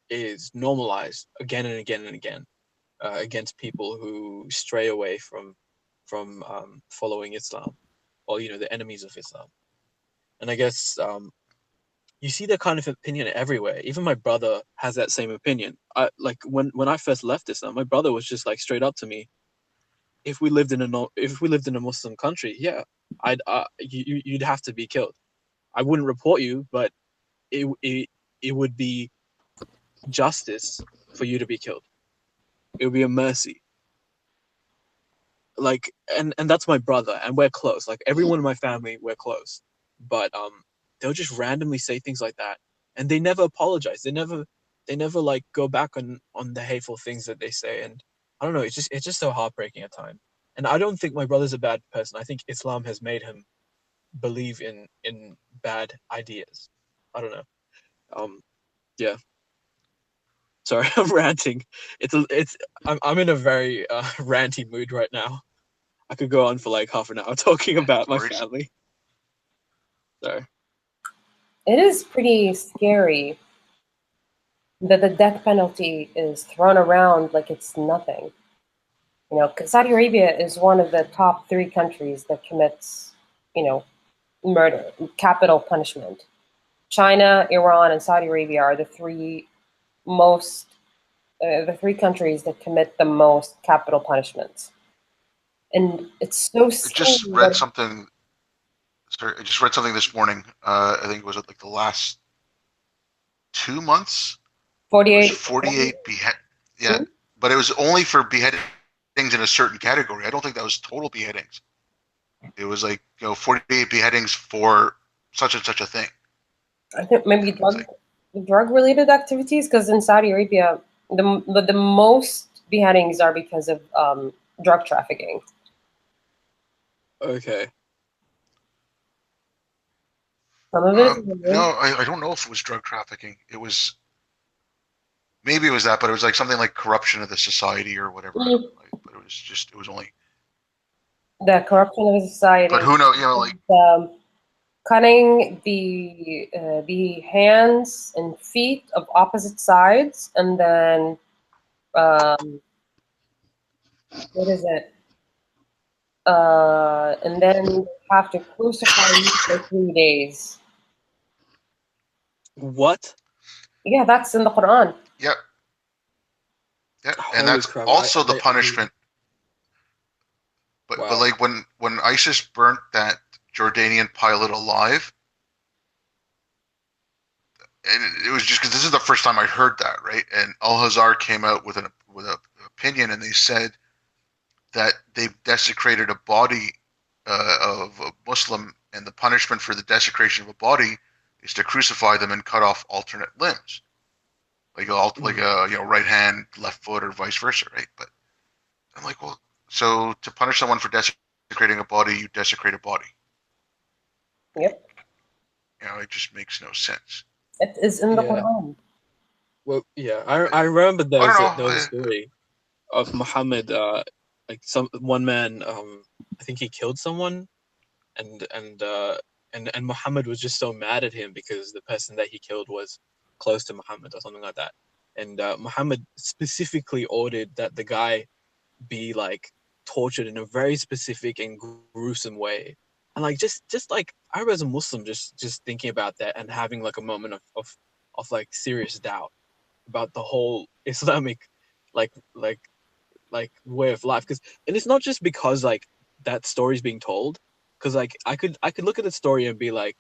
is normalized again and again and again, against people who stray away from following Islam, or the enemies of Islam. And I guess you see that kind of opinion everywhere. Even my brother has that same opinion. Like, when I first left Islam, my brother was just like straight up to me. If we lived in a Muslim country, yeah, you'd have to be killed. I wouldn't report you, but it would be justice for you to be killed. It would be a mercy. Like, and that's my brother, and we're close. Like, everyone in my family, we're close. But they'll just randomly say things like that, and they never apologize. They never like go back on the hateful things that they say. And I don't know, it's just so heartbreaking at times. And I don't think my brother's a bad person. I think Islam has made him believe in bad ideas. I don't know. Yeah. Sorry, I'm ranting. I'm in a very ranty mood right now. I could go on for like half an hour talking about my Worries. family. Sorry. It is pretty scary that the death penalty is thrown around like it's nothing. You know, 'cause Saudi Arabia is one of the top 3 countries that commits, you know, murder, capital punishment. China, Iran, and Saudi Arabia are most, the 3 countries that commit the most capital punishments. And it's so I scary just read that something. Sorry, I just read something this morning. I think it was like the last 2 months. It was 48. 48 behead. Yeah, Hmm? but it was only for beheadings in a certain category. I don't think that was total beheadings. It was like 48 beheadings for such and such a thing. I think maybe And it's like, drug related activities, because in Saudi Arabia, the most beheadings are because of drug trafficking. Okay. Some of it is no, illegal. I don't know if it was drug trafficking. It was maybe it was that, but it was like something like corruption of the society or whatever. I don't Mm. know. But it was only. The corruption of But society, who knows? Like cutting the hands and feet of opposite sides, and then what is it? And then have to crucify you for 3 days. What? Yeah, that's in the Quran. yeah, yeah, and Holy that's crap! also the punishment. But Wow. like when ISIS burnt that Jordanian pilot alive, and it was just because this is the first time I heard that, right? And Al Hazar came out with an opinion, and they said that they desecrated a body of a Muslim, and the punishment for the desecration of a body is to crucify them and cut off alternate limbs, like Mm. a right hand, left foot, or vice versa, right? But I'm like, well, so to punish someone for desecrating a body, you desecrate a body. Yep, It just makes no sense. it is in the Yeah. Quran. Well, yeah. But I remember I don't there was a know. story of Muhammad. Like some one man. I think he killed someone, and and uh, and Muhammad was just so mad at him because the person that he killed was close to Muhammad or something like that. And Muhammad specifically ordered that the guy be like tortured in a very specific and gruesome way. And like just like I was a Muslim just thinking about that and having like a moment of like serious doubt about the whole Islamic like like way of life. Because and it's not just because like that story's being told, because like I could look at the story and be like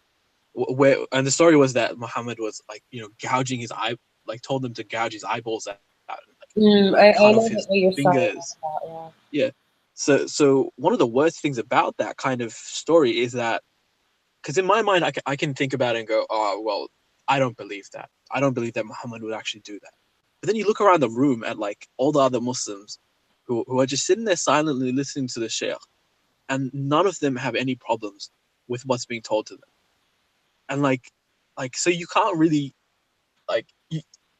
where, and the story was that Muhammad was like gouging his eye, like told them to gouge his eyeballs out and like I cut know off his what you're talking fingers. about. Yeah. So one of the worst things about that kind of story is that, because in my mind I can think about it and go, oh well, I don't believe that. I don't believe that Muhammad would actually do that. But then you look around the room at like all the other Muslims who are just sitting there silently listening to the sheikh, and none of them have any problems with what's being told to them. And like so you can't really like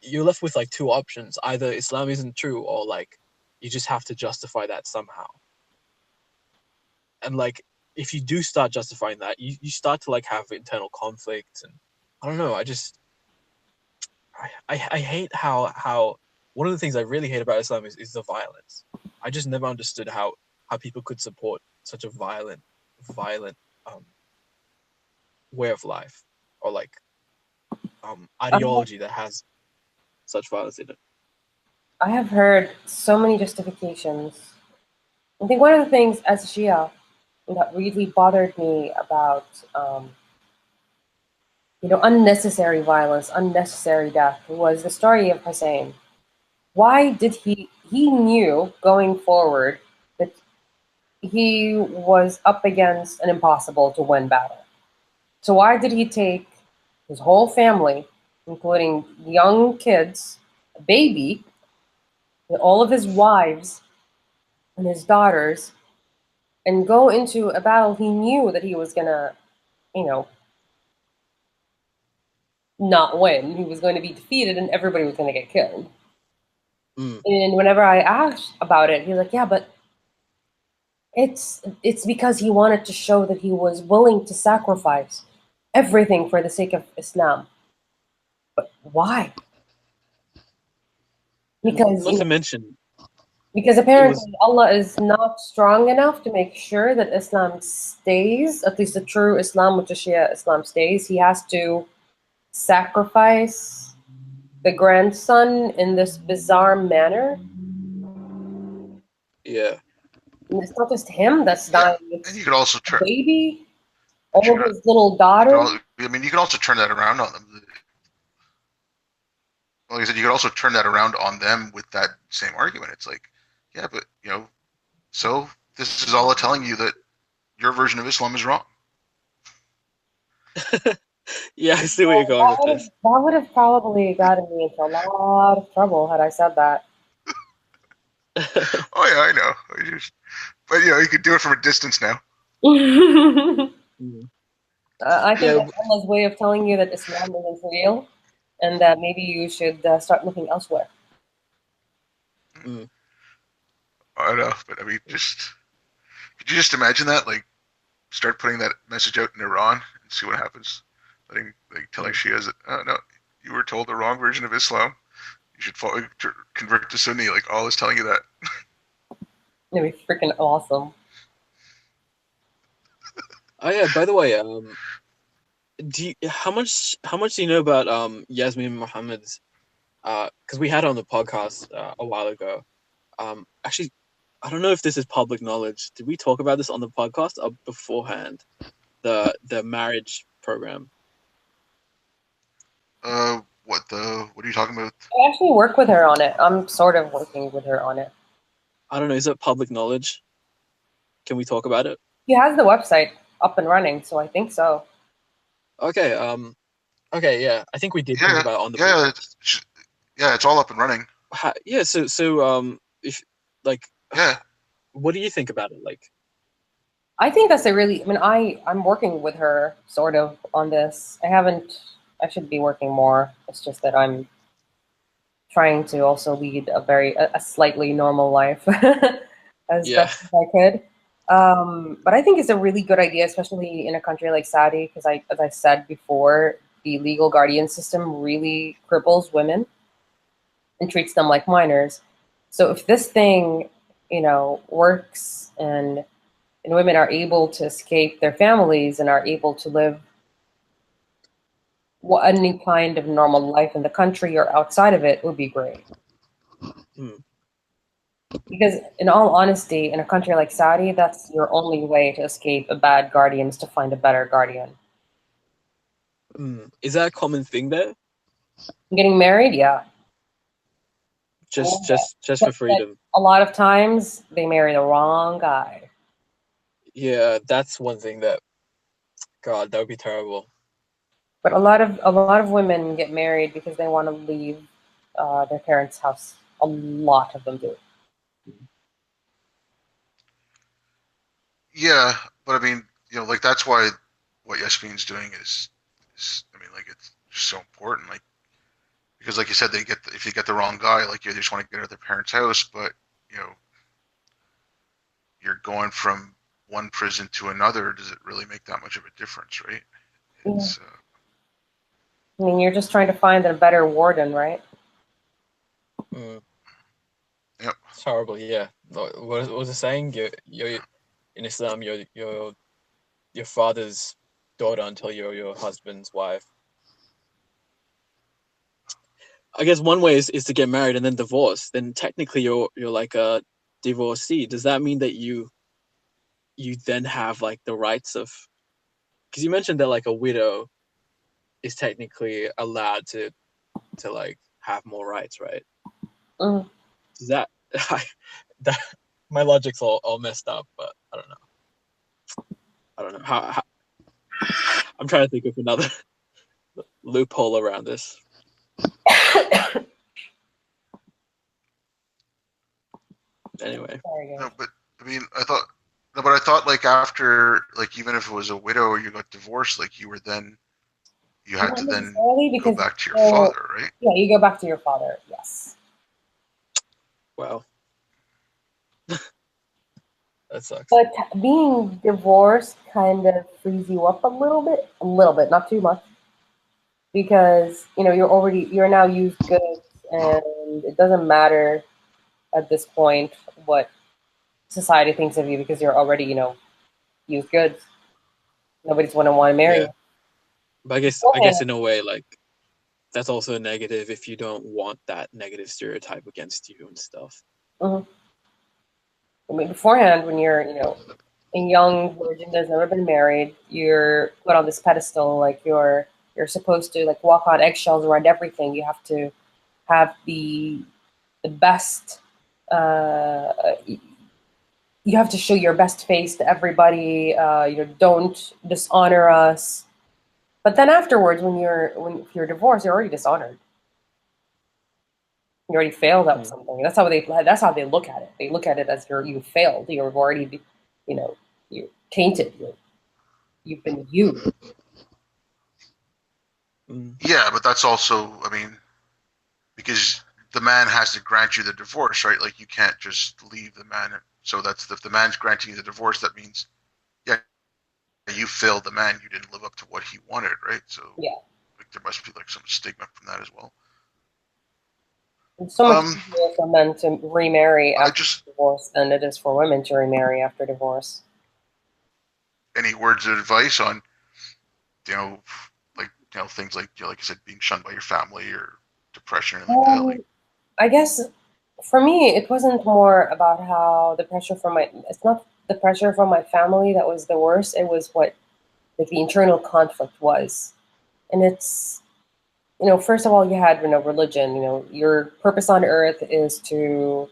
you're left with like two options: either Islam isn't true, or like you just have to justify that somehow. And like if you do start justifying that, you start to like have internal conflicts. And I don't know, I hate how one of the things I really hate about Islam is the violence. I just never understood how people could support such a violent um way of life, or like Yeah. ideology that has such violence in it. I have heard so many justifications. I think one of the things as a Shia that really bothered me about unnecessary violence, unnecessary death was the story of Hussein. Why did he knew going forward that he was up against an impossible to win battle. So why did he take his whole family, including young kids, a baby, all of his wives and his daughters, and go into a battle he knew that he was gonna, you know, not win. He was going to be defeated and everybody was going to get killed. And whenever I asked about it, he's like, "Yeah, but it's because he wanted to show that he was willing to sacrifice everything for the sake of Islam." But why? Because Not to mention, because it was apparently Allah is not strong enough to make sure that Islam stays, at least the true Islam, which is Shia Islam, stays. He has to sacrifice the grandson in this bizarre manner. yeah. And it's not just him that's Yeah, dying, and it's you could also the turn. baby, But all of his little daughters. I mean, you could also turn that around on them. Like I said, you could also turn that around on them with that same argument. It's like, yeah, but so this is Allah telling you that your version of Islam is wrong. Yeah, I see where you're going with this. That would have probably gotten me into a lot of trouble had I said that. Oh yeah, I know. But you could do it from a distance now. I think Yeah, that's Allah's way of telling you that Islam isn't real and that maybe you should start looking elsewhere. mm, I know, but I mean, could you just imagine that? Like, start putting that message out in Iran and see what happens. Telling Shias that, oh no, you were told the wrong version of Islam. You should convert to Sunni. Like Allah's telling you that. It'd be freaking awesome. oh yeah, by the way, how much do you know about Yasmin Mohammed's because we had her on the podcast a while ago. Actually, I don't know if this is public knowledge. Did we talk about this on the podcast or beforehand? The marriage program. What are you talking about? I actually work with her on it. I'm sort of working with her on it. I don't know. Is it public knowledge? Can we talk about it? She has the website up and running, so I think so. Okay. Okay. Yeah, I think we did talk about it on the podcast. It's all up and running. Yeah. So if like yeah, what do you think about it? Like, I think that's I'm working with her sort of on this. I should be working more. It's just that I'm trying to also lead a slightly normal life as best as I could. But I think it's a really good idea, especially in a country like Saudi, because as I said before, the legal guardian system really cripples women and treats them like minors. So if this thing, works and women are able to escape their families and are able to live any kind of normal life in the country or outside of it, would be great. Because in all honesty, in a country like Saudi, that's your only way to escape a bad guardian is to find a better guardian. Is that a common thing there? Getting married, yeah. Just for freedom. A lot of times they marry the wrong guy. Yeah, that's one thing that, God, that would be terrible. But a lot of women get married because they want to leave their parents' house. A lot of them do. Yeah, but I mean, like that's why what Yasmin's doing is I mean, like it's just so important. Like because, like you said, if you get the wrong guy, like they just want to get out of their parents' house, but you're going from one prison to another. Does it really make that much of a difference, right? It's, I mean, you're just trying to find a better warden, right? Yep. It's horrible. Yeah. What was it saying? You're in Islam. You're your father's daughter until you're your husband's wife. I guess one way is to get married and then divorce. Then technically you're like a divorcee. Does that mean that you then have like the rights of? Because you mentioned that like a widow is technically allowed to like have more rights, right? Does that my logic's all messed up, but I don't know how I'm trying to think of another loophole around this. Anyway. No, but I mean, I thought like after, like even if it was a widow or you got divorced, like you had to then go back to your father, right? Yeah, you go back to your father. Yes. Wow. That sucks. But being divorced kind of frees you up a little bit, not too much, because you're now used goods, and it doesn't matter at this point what society thinks of you because you're already used goods. Nobody's gonna want to marry Yeah, you. but I guess in a way, like that's also a negative if you don't want that negative stereotype against you and stuff. Mhm. I mean, beforehand, when you're a young virgin that's never been married, you're put on this pedestal, like you're supposed to like walk on eggshells around everything. You have to have the best. Uh, you have to show your best face to everybody. Don't dishonor us. But then afterwards, if you're divorced, you're already dishonored. You already failed at Mm. something. That's how they look at it. They look at it as you failed. You've already, you know, you're tainted. You've been used. Mm. Yeah, but that's also, I mean, because the man has to grant you the divorce, right? Like you can't just leave the man. So that's if the man's granting you the divorce, that means yeah, you failed the man. You didn't live up to what he wanted, right? So Yeah, like there must be like some stigma from that as well. it's so much Um, easier for men to remarry I after just divorce than it is for women to remarry after divorce. any words of advice on you know like things like like I said, being shunned by your family or depression or anything like that. Like I guess for me, it wasn't more about how the pressure from my. It's not the pressure from my family that was the worst. It was what like the internal conflict was, and it's first of all, you had religion. Your purpose on earth is to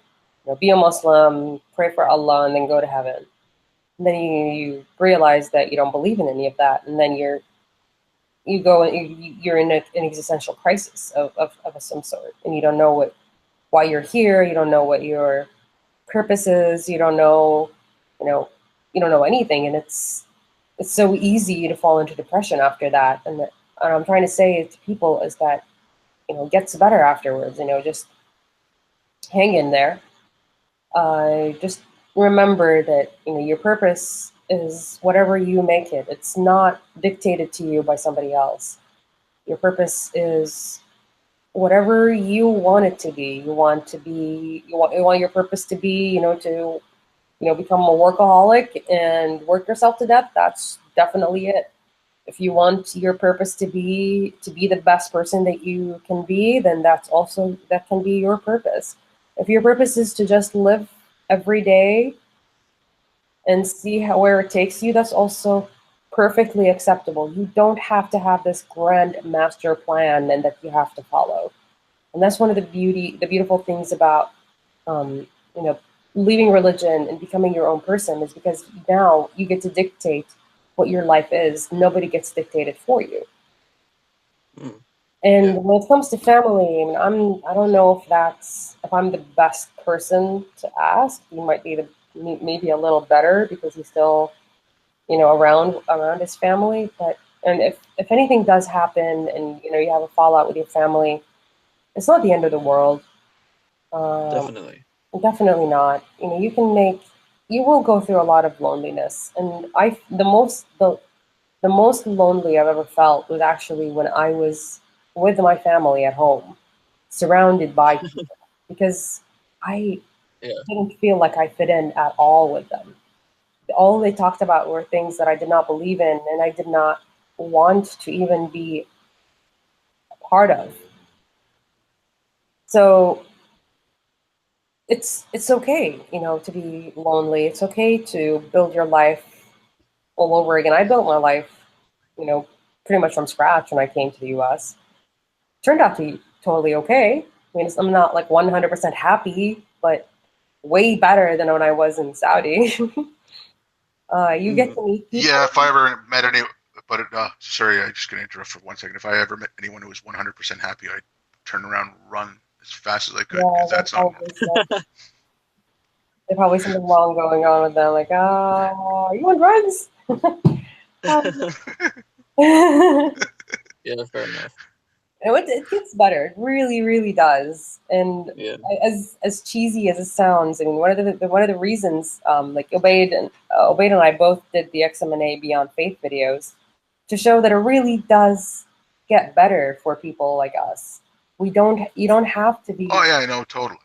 be a Muslim, pray for Allah, and then go to heaven. And then you realize that you don't believe in any of that, and then you go and you're in an existential crisis of some sort, and you don't know why you're here. You don't know what your purpose is. You know, you don't know anything, and it's so easy to fall into depression after that. And what I'm trying to say to people is that it gets better afterwards. Just hang in there. Just remember that your purpose is whatever you make it. It's not dictated to you by somebody else. Your purpose is whatever you want it to be. You want your purpose to be, to become a workaholic and work yourself to death. That's definitely it. If you want your purpose to be the best person that you can be, then that can be your purpose. If your purpose is to just live every day and see where it takes you, that's also perfectly acceptable. You don't have to have this grand master plan and that you have to follow. And that's one of the beautiful things about um, you know leaving religion and becoming your own person, is because now you get to dictate what your life is. Nobody gets dictated for you. Mm. And Yeah. when it comes to family, I mean, I don't know if I'm the best person to ask. You might be maybe a little better because he's still around his family. But and if anything does happen and you have a fallout with your family, it's not the end of the world. Um, Definitely. Definitely not. You will go through a lot of loneliness, and the most lonely I've ever felt was actually when I was with my family at home, surrounded by people, because I Yeah. didn't feel like I fit in at all with them. All they talked about were things that I did not believe in, and I did not want to even be a part of. So it's okay, to be lonely. It's okay to build your life all over again. I built my life, you know, pretty much from scratch when I came to the U.S. Turned out to be totally okay. I mean, I'm not like 100% happy, but way better than when I was in Saudi. You get Mm. to meet yeah, people. if I ever met any, but sorry, I just gonna interrupt for 1 second. If I ever met anyone who was 100% happy, I'd turn around, and run as fast as I could Yeah, because that's not normal. there's probably something wrong going on with them. Like, are you on drugs? Yeah, fair enough. It gets better. It really, really does. And Yeah. as cheesy as it sounds, I mean, one of the reasons, like Obaid and I both did the XMNA Beyond Faith videos to show that it really does get better for people like us. You don't have to be. Oh yeah, I know totally.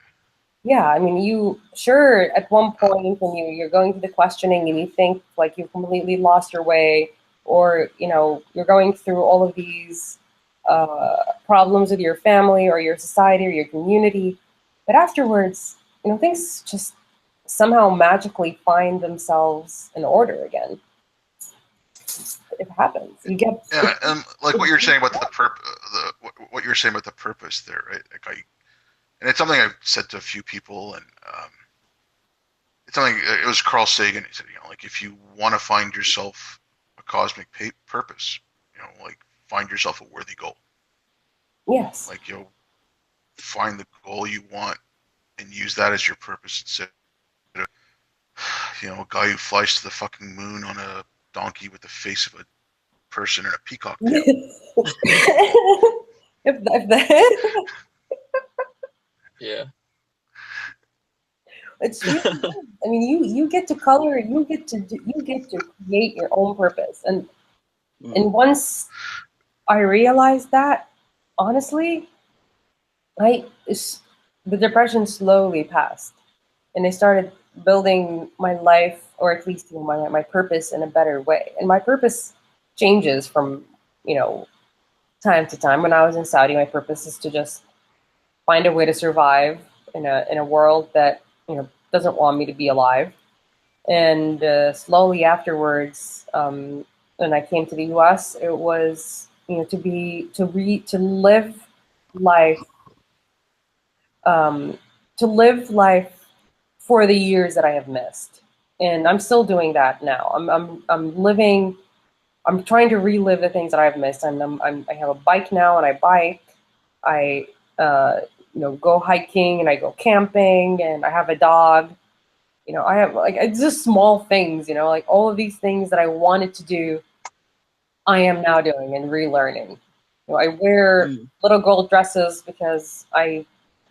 Yeah, I mean, you sure at one point when you're going through the questioning and you think like you've completely lost your way, or you're going through all of these problems with your family or your society or your community, but afterwards, things just somehow magically find themselves in order again. It happens. You get Yeah, and like what you're saying about what you're saying about the purpose there, right? And it's something I've said to a few people, and it's something. It was Carl Sagan. He said, like if you want to find yourself a cosmic purpose, like find yourself a worthy goal. yes. Like find the goal you want and use that as your purpose instead of a guy who flies to the fucking moon on a donkey with the face of a person and a peacock tail. if the Yeah. It's really good. I mean, you get to color, you get to create your own purpose, and once I realized that, honestly, I the depression slowly passed, and I started building my life, or at least my purpose in a better way. And my purpose changes from time to time. When I was in Saudi, my purpose is to just find a way to survive in a world that doesn't want me to be alive. And slowly afterwards, when I came to the U.S., it was to live life, um, to live life for the years that I have missed, and I'm still doing that now. I'm living. I'm trying to relive the things that I've missed. I have a bike now, and I bike. I uh, go hiking and I go camping, and I have a dog. I have like it's just small things. Like all of these things that I wanted to do, I am now doing and relearning. I wear Mm. little girl dresses because I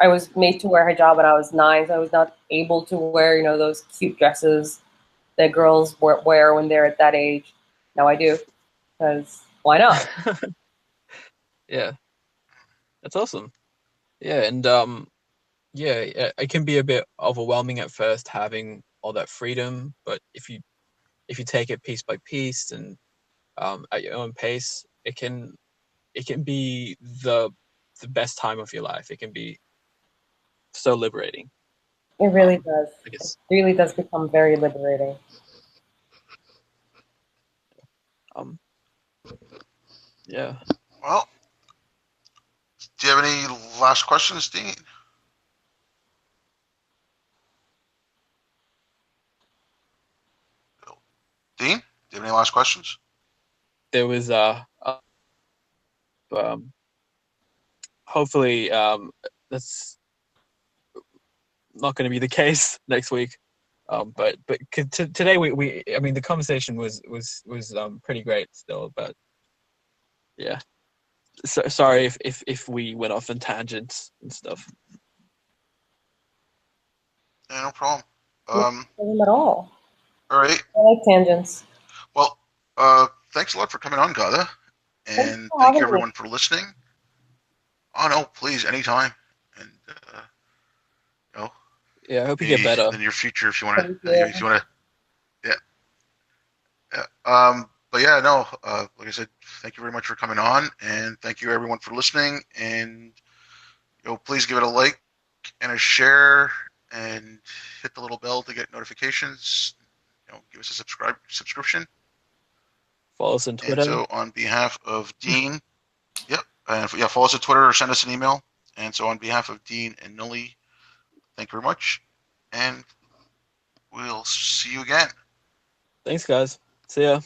was made to wear hijab when I was 9, so I was not able to wear those cute dresses that girls wear when they're at that age. Now I do because why not? Yeah, that's awesome. Yeah, and yeah, it can be a bit overwhelming at first having all that freedom, but if you take it piece by piece and at your own pace, it can be the best time of your life. It can be so liberating. It really does. I It guess really does become very liberating. um yeah. Well, do you have any last questions, Dean? Dean, do you have any last questions? There was um hopefully that's not going to be the case next week. But today we I mean the conversation was pretty great still, but yeah. Sorry if we went off on tangents and stuff. Yeah, no problem. No problem at all. All right. I like tangents. Well, thanks a lot for coming on, Ghada, Thanks and for thank you having me. everyone for listening. Oh no, please, anytime. And you know, Yeah, I hope you get maybe better. in your future if you want Thank to, you. yeah, yeah. But yeah, no, like I said, thank you very much for coming on, and thank you everyone for listening. And please give it a like and a share, and hit the little bell to get notifications. Give us a subscription. Follow us on And Twitter. so, on behalf of Dean, yep, and yeah, follow us on Twitter or send us an email. And so, on behalf of Dean and Nulli, thank you very much, and we'll see you again. Thanks, guys. See ya.